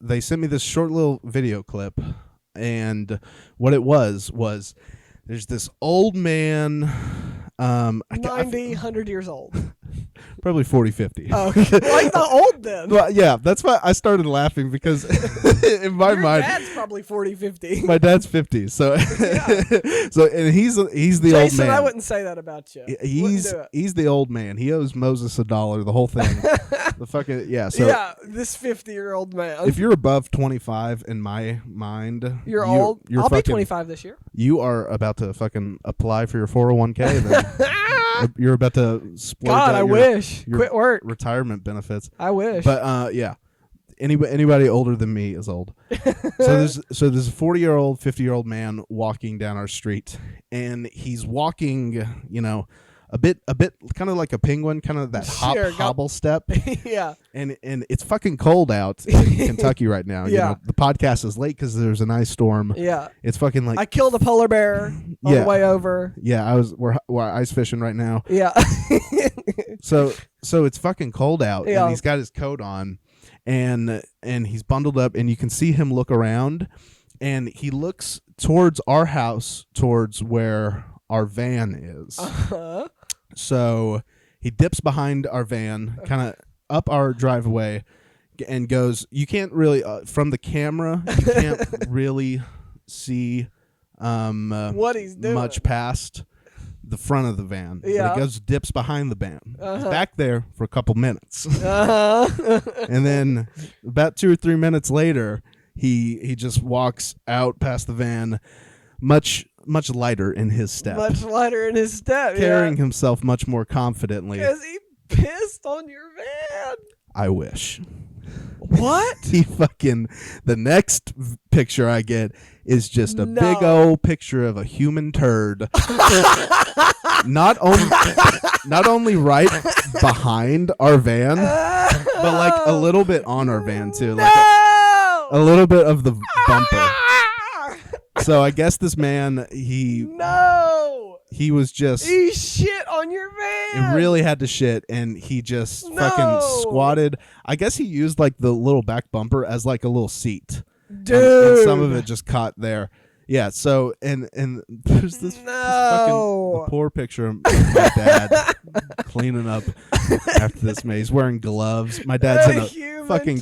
they sent me this short little video clip. And what it was there's this old man, 100 years old. probably 40, 50. Oh, like the old then. Well, yeah, that's why I started laughing because in my Your mind, dad's probably 40, 50. my dad's 50. So, so and he's the Jason, old man. I wouldn't say that about you. He's the old man. He owes Moses $1, the whole thing. The fucking yeah. So yeah, this 50-year-old man. if you're above 25 in my mind, you're old. You're I'll be fucking, 25 this year. You are about to fucking apply for your 401k. Then you're about to splurge God, out I your, wish. your Quit work. retirement benefits. I wish. But yeah, anybody older than me is old. So there's a 40-year-old, 50-year-old man walking down our street, and he's walking, a bit kind of like a penguin, kind of that hobble step. Yeah. And it's fucking cold out in Kentucky right now. Yeah. The podcast is late because there's an ice storm. Yeah. It's fucking like I killed a polar bear on the way over. Yeah, we're ice fishing right now. Yeah. So it's fucking cold out, Yeah. and he's got his coat on, and he's bundled up, and you can see him look around, and he looks towards our house, towards where our van is. Uh-huh. So he dips behind our van, kind of up our driveway, and goes. You can't really from the camera. You can't really see what he's doing much past the front of the van. Yeah. But he dips behind the van. Uh-huh. He's back there for a couple minutes, Uh-huh. and then about 2 or 3 minutes later, he just walks out past the van, much lighter in his step. Much lighter in his step. Carrying himself much more confidently. Because he pissed on your van. I wish. What? The next picture I get is just a big old picture of a human turd. not only right behind our van, but like a little bit on our van too. Like a little bit of the bumper. So I guess this man, he was just... He shit on your van. He really had to shit, and he just fucking squatted. I guess he used like the little back bumper as like a little seat. Dude. And some of it just caught there. Yeah, so, and there's this fucking poor picture of my dad cleaning up after this man. He's wearing gloves. My dad's in a fucking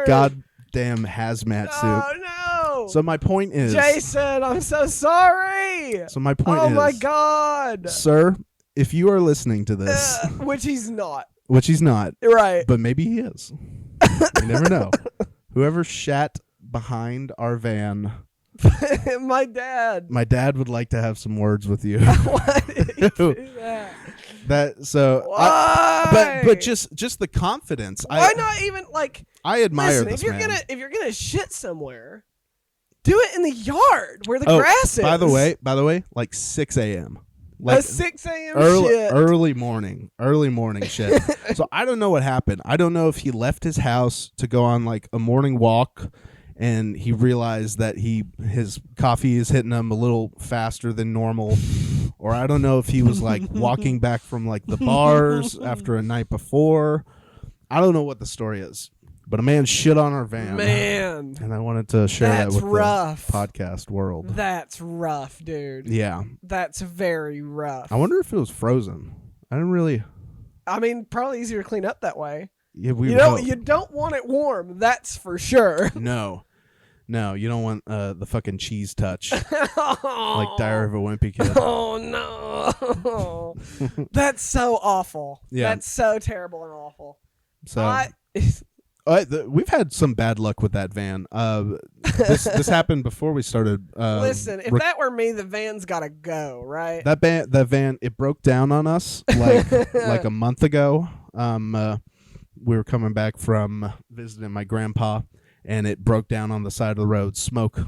goddamn hazmat suit. Oh, no. So my point is... Jason, I'm so sorry. So my point is... Oh, my God. Sir, if you are listening to this... which he's not. Which he's not. Right. But maybe he is. You never know. Whoever shat behind our van... My dad. My dad would like to have some words with you. Why did he do that? Why? But just the confidence. Why not even like... I admire listen, this if man. If you're gonna shit somewhere, do it in the yard where the grass is. By the way, like 6 a.m. Like a 6 a.m. shit. Early morning shit. So I don't know what happened. I don't know if he left his house to go on like a morning walk, and he realized that his coffee is hitting him a little faster than normal, or I don't know if he was like walking back from like the bars after a night before. I don't know what the story is. But a man shit on our van. Man. And I wanted to share that with rough. the podcast world. That's rough, dude. Yeah. That's very rough. I wonder if it was frozen. I didn't really... I mean, probably easier to clean up that way. Yeah, we You know, you don't want it warm. That's for sure. No, you don't want the fucking cheese touch like Diary of a Wimpy Kid. Oh no, that's so awful. Yeah. That's so terrible and awful. So we've had some bad luck with that van. This happened before we started. Listen, if that were me, the van's gotta go, right? That van, it broke down on us like a month ago. We were coming back from visiting my grandpa, and it broke down on the side of the road. Smoke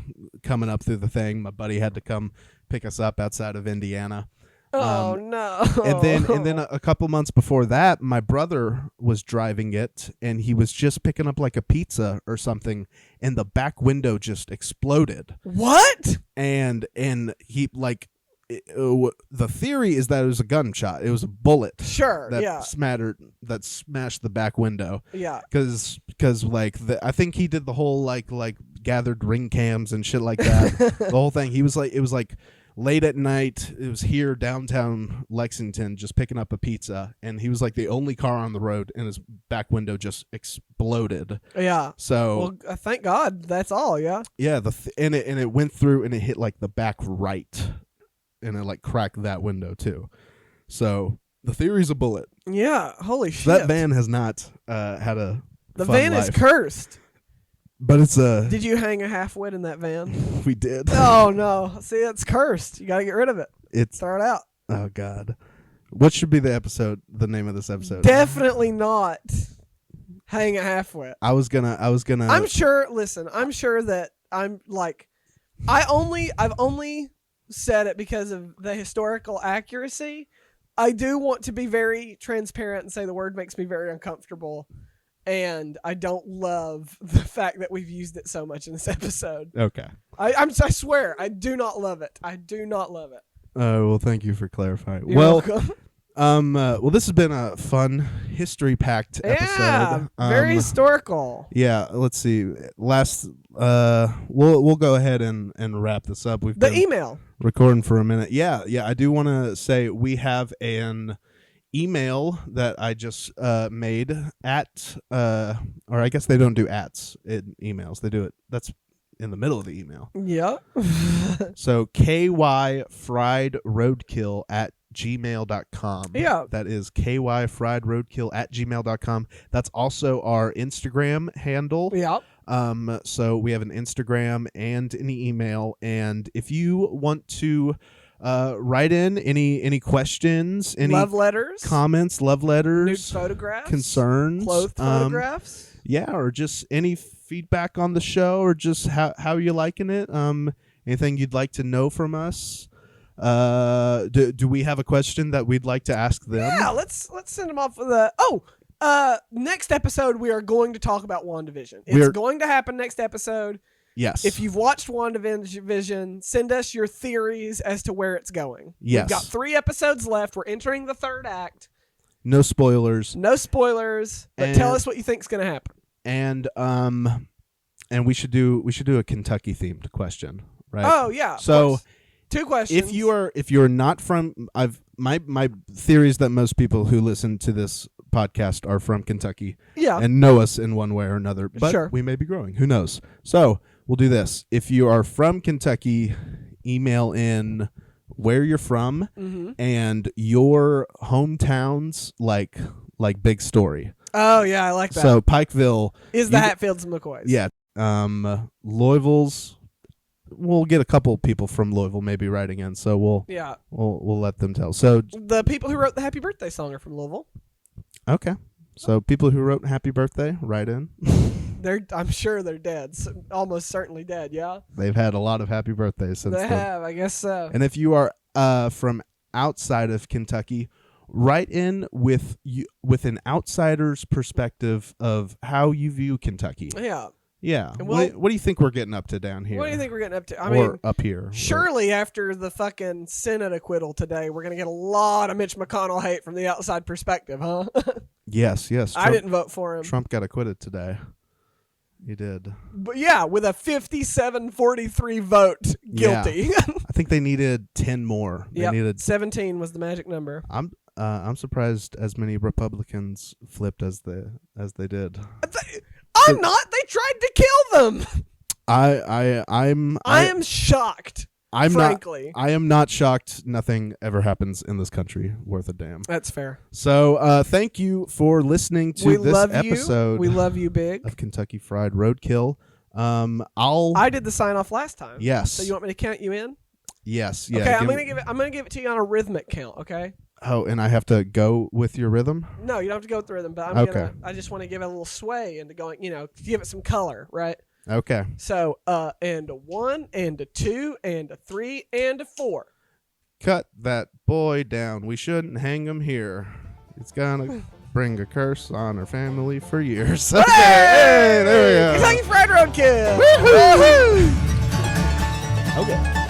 coming up through the thing. My buddy had to come pick us up outside of Indiana. Oh no! And then a couple months before that, my brother was driving it, and he was just picking up like a pizza or something, and the back window just exploded. What? And he like, the theory is that it was a gunshot. It was a bullet. Sure. That smashed the back window. Yeah. Because like I think he did the whole like gathered ring cams and shit like that. The whole thing. It was like late at night. It was here downtown Lexington, just picking up a pizza, and he was like the only car on the road, and his back window just exploded. Yeah. So thank God that's all. Yeah. Yeah. And it went through, and it hit like the back right, and it like cracked that window too. So the theory's a bullet. Yeah. Holy shit. That van has not had a. The fun van life. is cursed. But it's a. Did you hang a half-wit in that van? We did. Oh no! See, it's cursed. You got to get rid of it. Throw it out. Oh God, what should be the episode? The name of this episode? Definitely not hang a half-wit. I was gonna. I'm sure. Listen, I'm sure that I'm like, I've only said it because of the historical accuracy. I do want to be very transparent and say the word makes me very uncomfortable. And I don't love the fact that we've used it so much in this episode. Okay. I swear, I do not love it. I do not love it. Well, thank you for clarifying. You're welcome. Well, this has been a fun, history-packed episode. Yeah, very historical. Yeah, let's see. We'll go ahead and wrap this up. We've been email recording for a minute. Yeah. I do want to say we have an email that I just made at or I guess they don't do ats in emails. They do it. That's in the middle of the email. Yeah. So KY Fried Roadkill at gmail.com. Yeah. That is KY Fried Roadkill at gmail.com. That's also our Instagram handle. Yeah. So we have an Instagram and an email, and if you want to write in any questions, any love letters, comments, love letters, nude photographs, concerns, clothed photographs, yeah, or just any feedback on the show, or just how you liking it, anything you'd like to know from us. Do we have a question that we'd like to ask them? Yeah, let's send them off with next episode we are going to talk about WandaVision. It's going to happen next episode. Yes. If you've watched WandaVision, send us your theories as to where it's going. Yes. We've got 3 episodes left. We're entering the 3rd act. No spoilers. But tell us what you think's going to happen. And we should do a Kentucky themed question, right? Oh yeah. So 2 questions. If you're not from, my theory is that most people who listen to this podcast are from Kentucky. Yeah. And know us in one way or another. But sure. We may be growing. Who knows? So we'll do this. If you are from Kentucky, email in where you're from and your hometown's like big story. Oh yeah, I like that. So Pikeville is the Hatfields and McCoys. Yeah. Louisville's. We'll get a couple people from Louisville maybe writing in, so we'll let them tell. So the people who wrote the Happy Birthday song are from Louisville. Okay. So people who wrote Happy Birthday, write in. I'm sure they're dead. Almost certainly dead, yeah? They've had a lot of happy birthdays since then. They have, I guess so. And if you are from outside of Kentucky, write in with an outsider's perspective of how you view Kentucky. Yeah. Yeah. What do you think we're getting up to down here? What do you think we're getting up to? I mean, up here. Surely after the fucking Senate acquittal today, we're going to get a lot of Mitch McConnell hate from the outside perspective, huh? Yes. Trump, I didn't vote for him. Trump got acquitted today. He did. But yeah, with a 57-43 vote guilty. Yeah. I think they needed 10 more. They needed 17 was the magic number. I'm surprised as many Republicans flipped as they did. I'm not. They tried to kill them. I am shocked. Frankly, I am not shocked. Nothing ever happens in this country worth a damn. That's fair. So, thank you for listening to this episode. We love you, big. Of Kentucky Fried Roadkill. I did the sign off last time. Yes. So you want me to count you in? Yes. Yeah. Okay. I'm gonna give it to you on a rhythmic count. Okay. Oh, and I have to go with your rhythm? No, you don't have to go with the rhythm, but I just want to give it a little sway into going. Give it some color, right? Okay. So, and a 1, and a 2, and a 3, and a 4. Cut that boy down. We shouldn't hang him here. It's gonna bring a curse on our family for years. Okay. Hey, there we go. Kentucky Fried Roadkill. Woo-hoo! Okay.